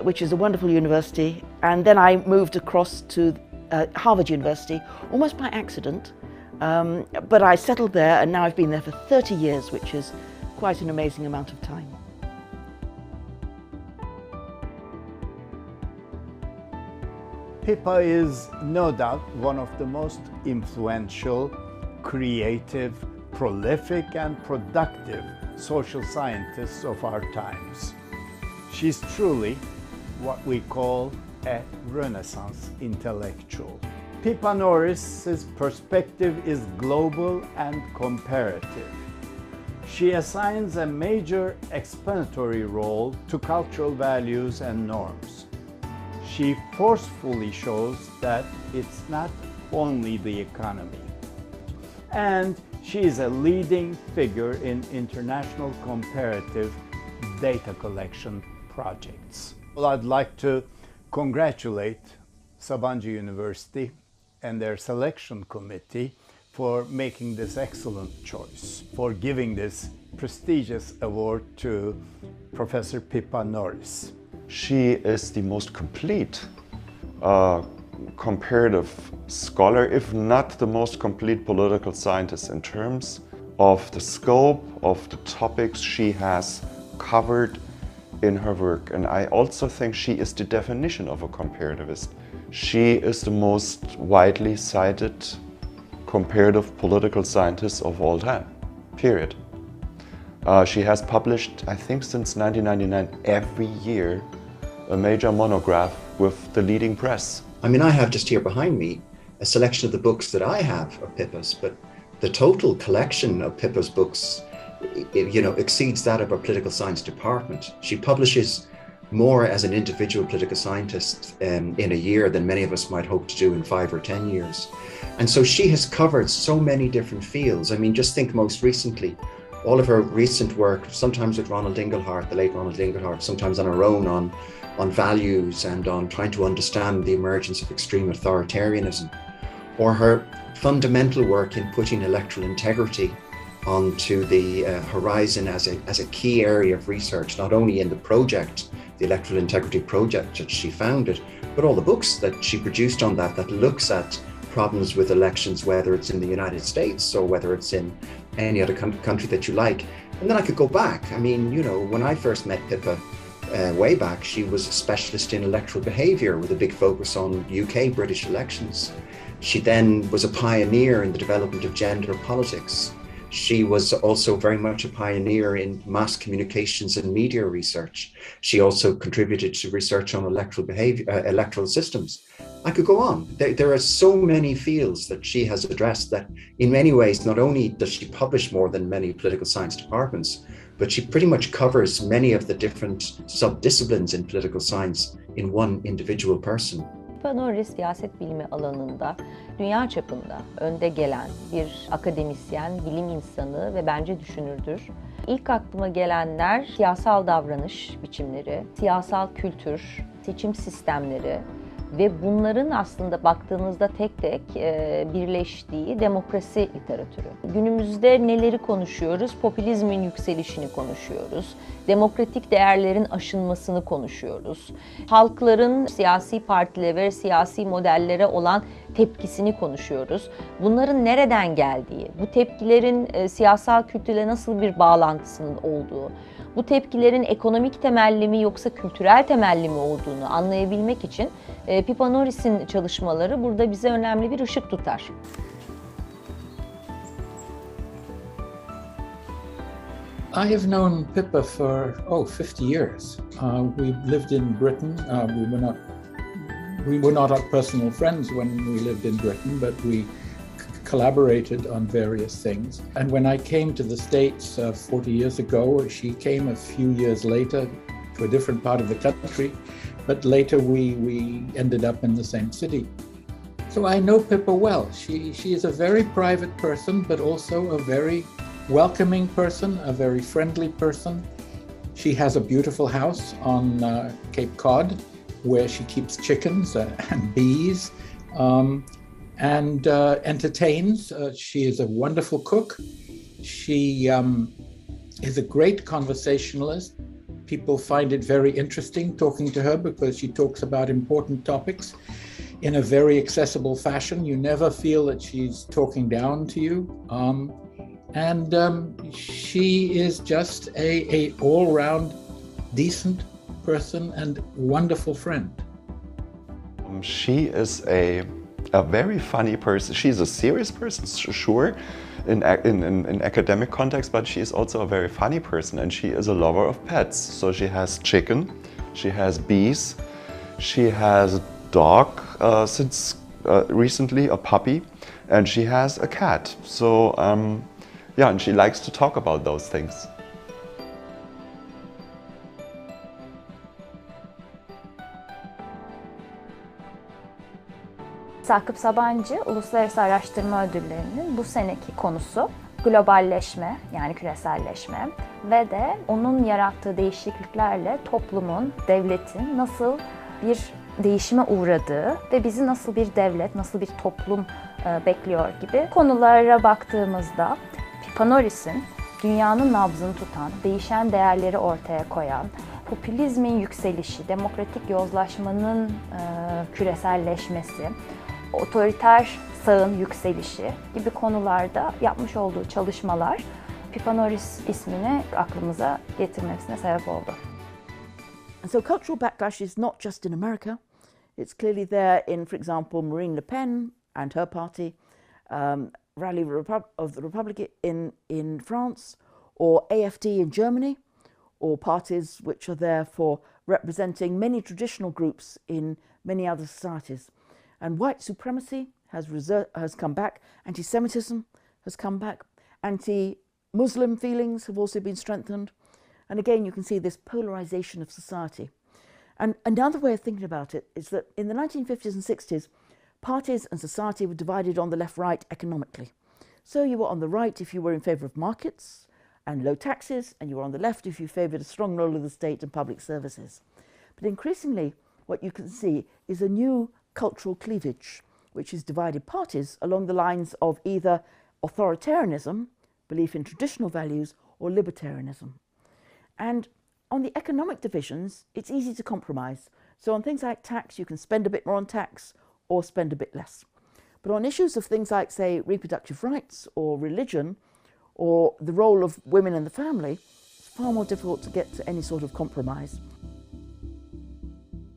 which is a wonderful university. And then I moved across to Harvard University, almost by accident. But I settled there and now I've been there for 30 years, which is quite an amazing amount of time. Pippa is no doubt one of the most influential, creative, prolific and productive social scientists of our times. She's truly what we call a Renaissance intellectual. Pippa Norris's perspective is global and comparative. She assigns a major explanatory role to cultural values and norms. She forcefully shows that it's not only the economy. And she is a leading figure in international comparative data collection projects. Well, I'd like to congratulate Sabancı University and their selection committee for making this excellent choice, for giving this prestigious award to Professor Pippa Norris. She is the most complete comparative scholar, if not the most complete political scientist in terms of the scope of the topics she has covered in her work. And I also think she is the definition of a comparativist. She is the most widely cited comparative political scientist of all time, period. She has published, I think since 1999, every year, a major monograph with the leading press. I mean, I have just here behind me a selection of the books that I have of Pippa's, but the total collection of Pippa's books, exceeds that of our political science department. She publishes more as an individual political scientist in a year than many of us might hope to do in 5 or 10 years. And so she has covered so many different fields. I mean, just think most recently, all of her recent work, sometimes with Ronald Inglehart, the late Ronald Inglehart, sometimes on her own on values and on trying to understand the emergence of extreme authoritarianism, or her fundamental work in putting electoral integrity onto the horizon as a key area of research, not only in the project, the Electoral Integrity Project that she founded, but all the books that she produced on that looks at problems with elections, whether it's in the United States or whether it's in any other country that you like. And then I could go back. I mean, when I first met Pippa way back, she was a specialist in electoral behaviour with a big focus on UK British elections. She then was a pioneer in the development of gender politics. She was also very much a pioneer in mass communications and media research. She also contributed to research on electoral behavior, electoral systems. I could go on. There are so many fields that she has addressed that in many ways, not only does she publish more than many political science departments, but she pretty much covers many of the different sub-disciplines in political science in one individual person. Pippa Norris siyaset bilimi alanında dünya çapında önde gelen bir akademisyen, bilim insanı ve bence düşünürdür. İlk aklıma gelenler siyasal davranış biçimleri, siyasal kültür, seçim sistemleri, ve bunların aslında baktığınızda tek tek birleştiği demokrasi literatürü. Günümüzde neleri konuşuyoruz? Popülizmin yükselişini konuşuyoruz. Demokratik değerlerin aşınmasını konuşuyoruz. Halkların siyasi partilere ve siyasi modellere olan tepkisini konuşuyoruz. Bunların nereden geldiği, bu tepkilerin siyasal kültürle nasıl bir bağlantısının olduğu, bu tepkilerin ekonomik temelli mi yoksa kültürel temelli mi olduğunu anlayabilmek için Pippa Norris'in çalışmaları burada bize önemli bir ışık tutar. I have known Pippa for 50 years. We lived in Britain. We were not personal friends when we lived in Britain, but we collaborated on various things. And when I came to the States 40 years ago, she came a few years later to a different part of the country, but later we ended up in the same city. So I know Pippa well. She is a very private person, but also a very welcoming person, a very friendly person. She has a beautiful house on Cape Cod where she keeps chickens and bees. And entertains. She is a wonderful cook. She is a great conversationalist. People find it very interesting talking to her because she talks about important topics in a very accessible fashion. You never feel that she's talking down to you. She is just a all-round decent person and wonderful friend. She is a very funny person. She's a serious person, sure, in academic context, but she is also a very funny person, and she is a lover of pets. So she has chicken, she has bees, she has a dog since recently, a puppy, and she has a cat. So yeah, and she likes to talk about those things. Sakıp Sabancı Uluslararası Araştırma Ödülleri'nin bu seneki konusu globalleşme, yani küreselleşme ve de onun yarattığı değişikliklerle toplumun, devletin nasıl bir değişime uğradığı ve bizi nasıl bir devlet, nasıl bir toplum bekliyor gibi konulara baktığımızda Pippa Norris'in dünyanın nabzını tutan, değişen değerleri ortaya koyan, popülizmin yükselişi, demokratik yozlaşmanın küreselleşmesi, otoriter sağın yükselişi gibi konularda yapmış olduğu çalışmalar Pippa Norris ismini aklımıza getirmesine sebep oldu. And so cultural backlash is not just in America. It's clearly there in, for example, Marine Le Pen and her party, Rally of the Republic in France, or AfD in Germany, or parties which are there for representing many traditional groups in many other societies. And white supremacy has come back, anti-Semitism has come back, anti-Muslim feelings have also been strengthened. And again, you can see this polarization of society. And another way of thinking about it is that in the 1950s and 60s, parties and society were divided on the left-right economically. So you were on the right if you were in favour of markets and low taxes, and you were on the left if you favoured a strong role of the state and public services. But increasingly, what you can see is a new cultural cleavage, which has divided parties along the lines of either authoritarianism, belief in traditional values, or libertarianism. And on the economic divisions, it's easy to compromise. So on things like tax, you can spend a bit more on tax or spend a bit less. But on issues of things like, say, reproductive rights or religion or the role of women in the family, it's far more difficult to get to any sort of compromise.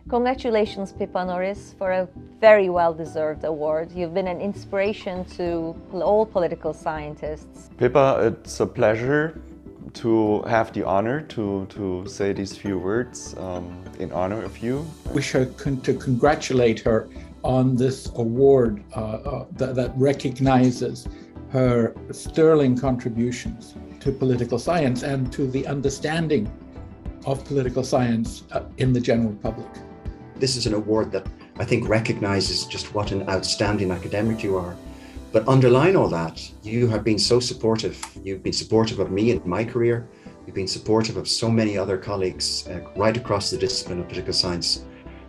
Congratulations, Pippa Norris, for a very well-deserved award. You've been an inspiration to all political scientists. Pippa, it's a pleasure to have the honor to say these few words in honor of you. Wish her to congratulate her on this award that recognizes her sterling contributions to political science and to the understanding of political science in the general public. This is an award that I think recognizes just what an outstanding academic you are. But underlying all that, you have been so supportive. You've been supportive of me in my career. You've been supportive of so many other colleagues right across the discipline of political science.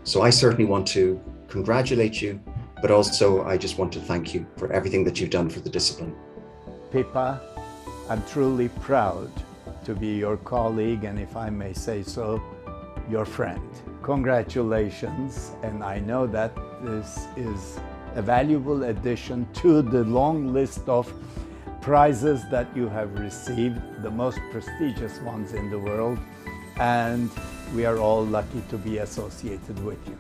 So I certainly want to congratulate you, but also I just want to thank you for everything that you've done for the discipline. Pippa, I'm truly proud to be your colleague, and if I may say so, your friend. Congratulations, and I know that this is a valuable addition to the long list of prizes that you have received, the most prestigious ones in the world, and we are all lucky to be associated with you.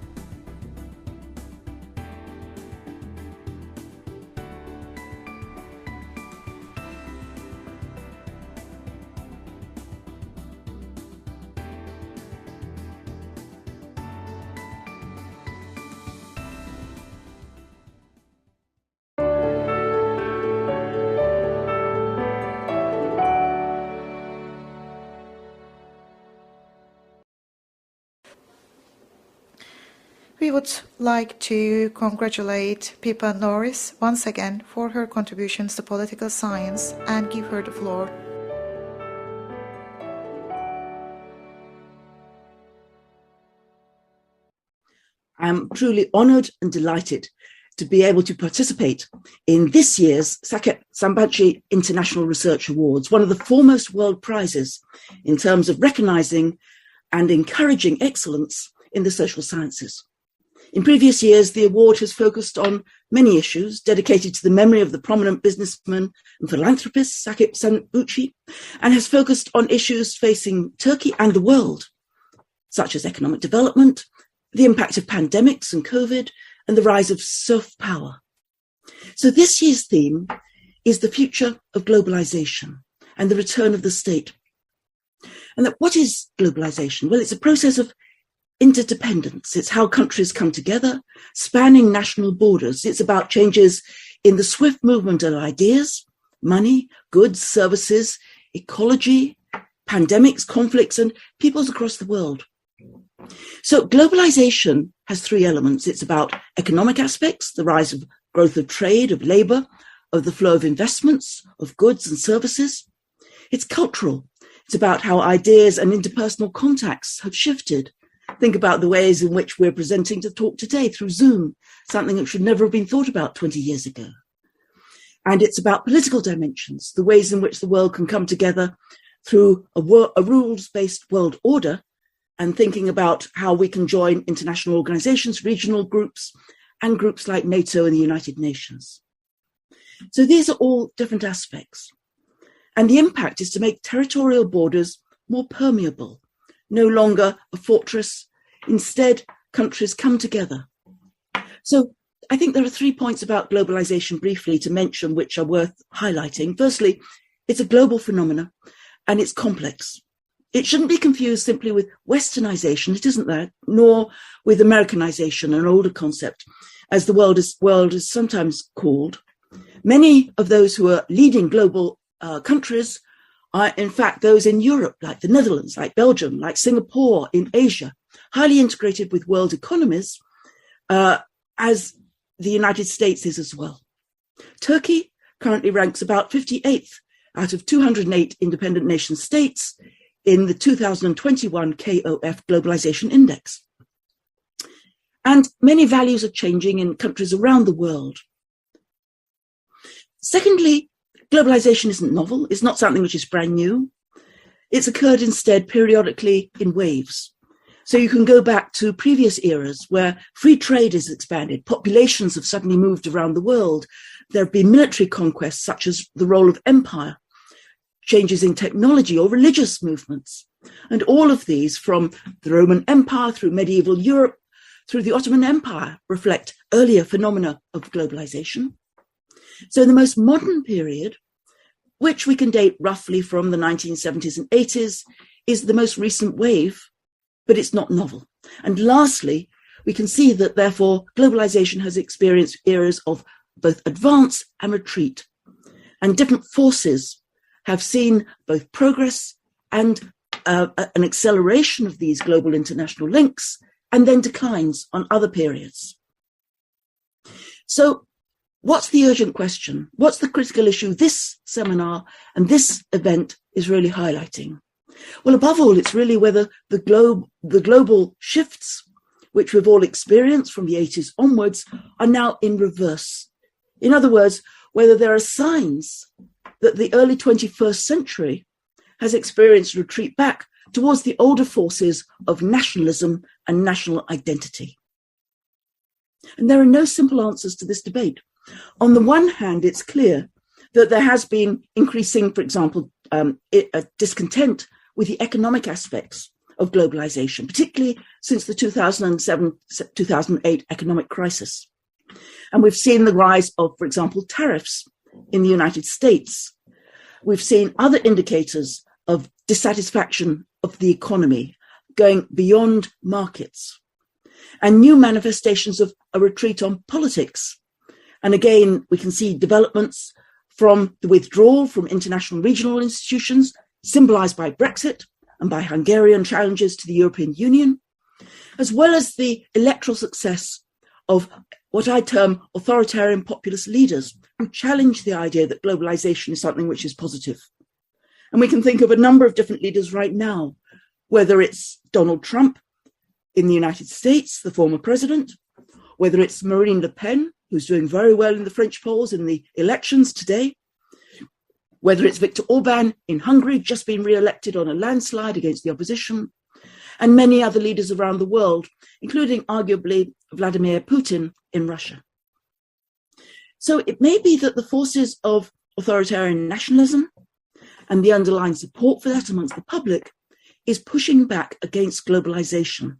We would like to congratulate Pippa Norris once again for her contributions to political science and give her the floor. I'm truly honoured and delighted to be able to participate in this year's Sakıp Sabancı International Research Awards, one of the foremost world prizes in terms of recognising and encouraging excellence in the social sciences. In previous years, the award has focused on many issues dedicated to the memory of the prominent businessman and philanthropist Sakıp Sabancı, and has focused on issues facing Turkey and the world, such as economic development, the impact of pandemics and COVID, and the rise of soft power. So this year's theme is the future of globalization and the return of the state. And what is globalization? Well, it's a process of interdependence. It's how countries come together, spanning national borders. It's about changes in the swift movement of ideas, money, goods, services, ecology, pandemics, conflicts, and peoples across the world. So globalization has three elements. It's about economic aspects, the rise of growth of trade, of labor, of the flow of investments, of goods and services. It's cultural. It's about how ideas and interpersonal contacts have shifted. Think about the ways in which we're presenting to talk today through Zoom, something that should never have been thought about 20 years ago. And it's about political dimensions, the ways in which the world can come together through a rules-based world order, and thinking about how we can join international organizations, regional groups, and groups like NATO and the United Nations. So these are all different aspects. And the impact is to make territorial borders more permeable, no longer a fortress. Instead, countries come together. So I think there are 3 points about globalization briefly to mention, which are worth highlighting. Firstly, it's a global phenomenon and it's complex. It shouldn't be confused simply with Westernization. It isn't that, nor with Americanization, an older concept, as the world is sometimes called. Many of those who are leading global countries are in fact those in Europe, like the Netherlands, like Belgium, like Singapore in Asia, highly integrated with world economies, as the United States is as well. Turkey currently ranks about 58th out of 208 independent nation states in the 2021 KOF Globalization Index. And many values are changing in countries around the world. Secondly, globalization isn't novel. It's not something which is brand new. It's occurred instead periodically in waves. So you can go back to previous eras where free trade is expanded, populations have suddenly moved around the world. There have been military conquests, such as the role of empire, changes in technology or religious movements. And all of these, from the Roman Empire through medieval Europe, through the Ottoman Empire, reflect earlier phenomena of globalization. So the most modern period, which we can date roughly from the 1970s and 80s, is the most recent wave, but it's not novel. And lastly, we can see that therefore globalization has experienced eras of both advance and retreat, and different forces have seen both progress and an acceleration of these global international links, and then declines on other periods. So what's the urgent question? What's the critical issue this seminar and this event is really highlighting? Well, above all, it's really whether the global shifts which we've all experienced from the 80s onwards, are now in reverse. In other words, whether there are signs that the early 21st century has experienced a retreat back towards the older forces of nationalism and national identity. And there are no simple answers to this debate. On the one hand, it's clear that there has been increasing, for example, discontent with the economic aspects of globalization, particularly since the 2007-2008 economic crisis. And we've seen the rise of, for example, tariffs in the United States. We've seen other indicators of dissatisfaction of the economy going beyond markets, and new manifestations of a retreat on politics. And again, we can see developments from the withdrawal from international regional institutions, symbolized by Brexit and by Hungarian challenges to the European Union, as well as the electoral success of what I term authoritarian populist leaders who challenge the idea that globalization is something which is positive. And we can think of a number of different leaders right now, whether it's Donald Trump in the United States, the former president, whether it's Marine Le Pen, who's doing very well in the French polls in the elections today, whether it's Viktor Orban in Hungary, just been re-elected on a landslide against the opposition, and many other leaders around the world, including arguably Vladimir Putin in Russia. So it may be that the forces of authoritarian nationalism and the underlying support for that amongst the public is pushing back against globalization,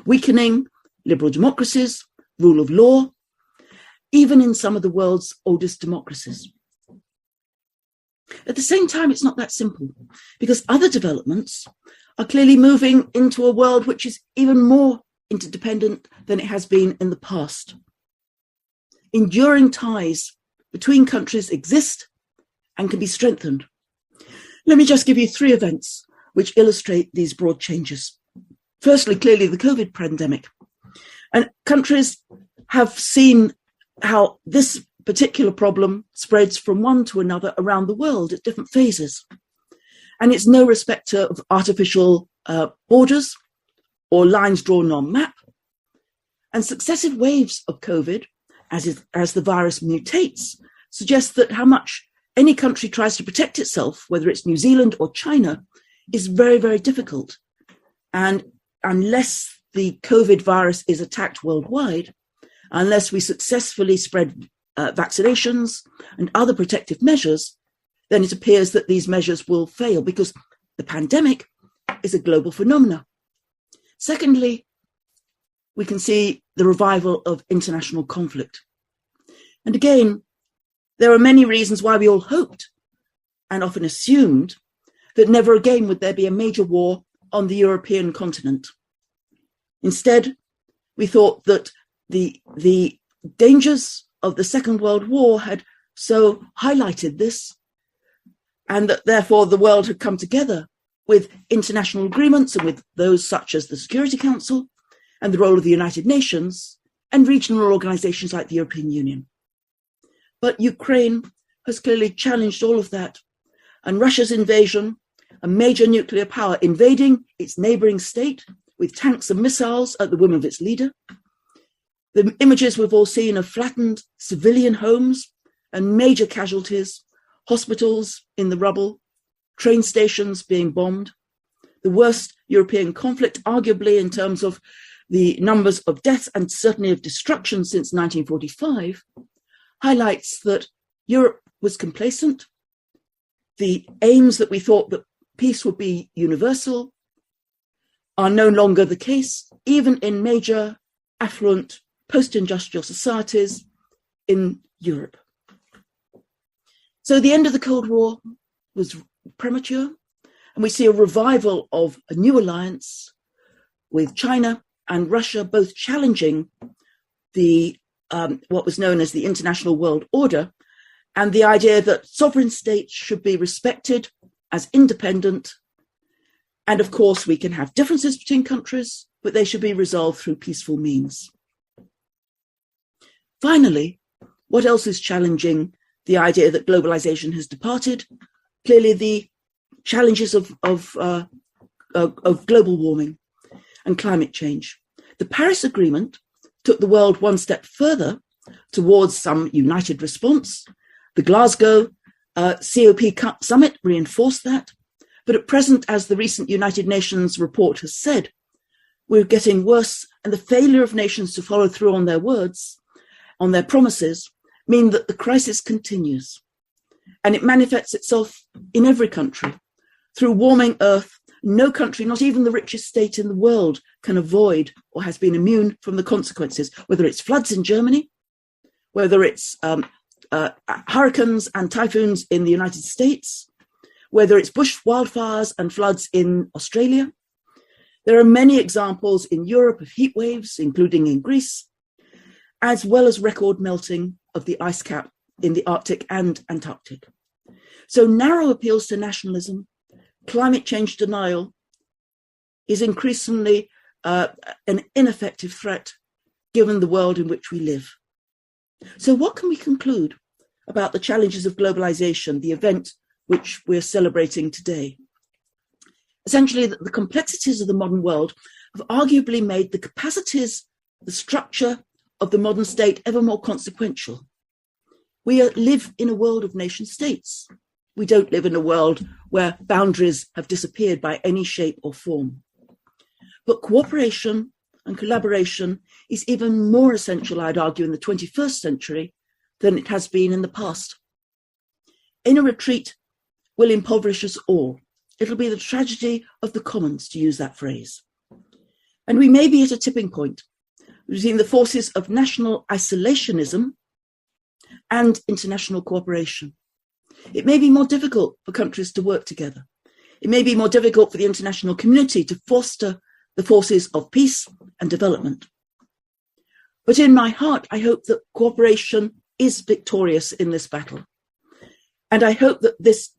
weakening liberal democracies, rule of law, even in some of the world's oldest democracies. At the same time, it's not that simple, because other developments are clearly moving into a world which is even more interdependent than it has been in the past. Enduring ties between countries exist and can be strengthened. Let me just give you 3 events which illustrate these broad changes. Firstly, clearly the COVID pandemic. And countries have seen how this particular problem spreads from one to another around the world at different phases. And it's no respecter of artificial borders or lines drawn on map. And successive waves of COVID, as the virus mutates, suggest that how much any country tries to protect itself, whether it's New Zealand or China, is very, very difficult. And unless the COVID virus is attacked worldwide, unless we successfully spread vaccinations and other protective measures, then it appears that these measures will fail because the pandemic is a global phenomenon. Secondly, we can see the revival of international conflict. And again, there are many reasons why we all hoped and often assumed that never again would there be a major war on the European continent. Instead, we thought that the dangers of the Second World War had so highlighted this, and that therefore the world had come together with international agreements and with those such as the Security Council and the role of the United Nations and regional organizations like the European Union. But Ukraine has clearly challenged all of that, and Russia's invasion, a major nuclear power invading its neighboring state with tanks and missiles at the whim of its leader. The images we've all seen of flattened civilian homes and major casualties, hospitals in the rubble, train stations being bombed, the worst European conflict, arguably in terms of the numbers of deaths and certainly of destruction since 1945, highlights that Europe was complacent. The aims that we thought that peace would be universal are no longer the case, even in major, affluent, post-industrial societies in Europe. So the end of the Cold War was premature, and we see a revival of a new alliance with China and Russia, both challenging the what was known as the international world order, and the idea that sovereign states should be respected as independent. And of course, we can have differences between countries, but they should be resolved through peaceful means. Finally, what else is challenging the idea that globalization has departed? Clearly, the challenges of global warming and climate change. The Paris Agreement took the world one step further towards some united response. The Glasgow COP summit reinforced that. But at present, as the recent United Nations report has said, we're getting worse, and the failure of nations to follow through on their words, on their promises, mean that the crisis continues. And it manifests itself in every country. Through warming Earth, no country, not even the richest state in the world, can avoid or has been immune from the consequences, whether it's floods in Germany, whether it's hurricanes and typhoons in the United States, whether it's bush wildfires and floods in Australia. There are many examples in Europe of heat waves, including in Greece, as well as record melting of the ice cap in the Arctic and Antarctic. So narrow appeals to nationalism, climate change denial is increasingly an ineffective threat given the world in which we live. So what can we conclude about the challenges of globalization, the event which we're celebrating today? Essentially, the complexities of the modern world have arguably made the capacities, the structure of the modern state ever more consequential. We live in a world of nation states. We don't live in a world where boundaries have disappeared by any shape or form. But cooperation and collaboration is even more essential, I'd argue, in the 21st century than it has been in the past. In a retreat will impoverish us all. It'll be the tragedy of the commons, to use that phrase. And we may be at a tipping point between the forces of national isolationism and international cooperation. It may be more difficult for countries to work together. It may be more difficult for the international community to foster the forces of peace and development. But in my heart, I hope that cooperation is victorious in this battle. And I hope that this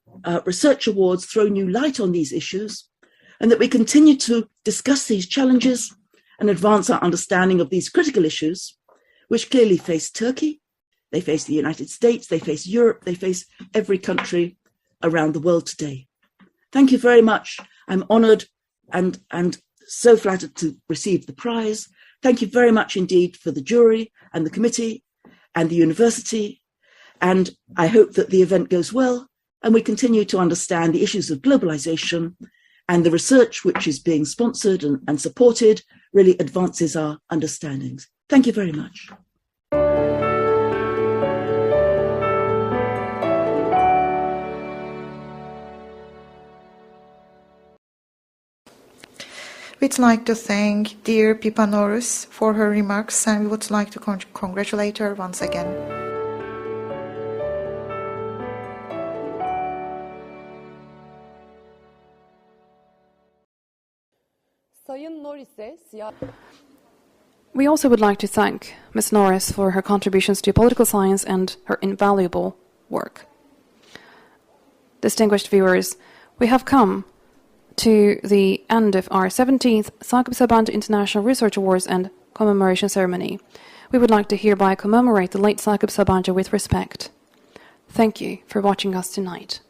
research awards throw new light on these issues, and that we continue to discuss these challenges and advance our understanding of these critical issues, which clearly face Turkey, they face the United States, they face Europe, they face every country around the world today. Thank you very much. I'm honored and so flattered to receive the prize. Thank you very much indeed for the jury and the committee and the university. And I hope that the event goes well and we continue to understand the issues of globalization, and the research which is being sponsored and supported really advances our understandings. Thank you very much. We'd like to thank dear Pippa Norris for her remarks, and we would like to congratulate her once again. Sayın Norris'e We also would like to thank Ms. Norris for her contributions to political science and her invaluable work. Distinguished viewers, we have come to the end of our 17th Sakıp Sabancı International Research Awards and commemoration ceremony. We would like to hereby commemorate the late Sakıp Sabancı with respect. Thank you for watching us tonight.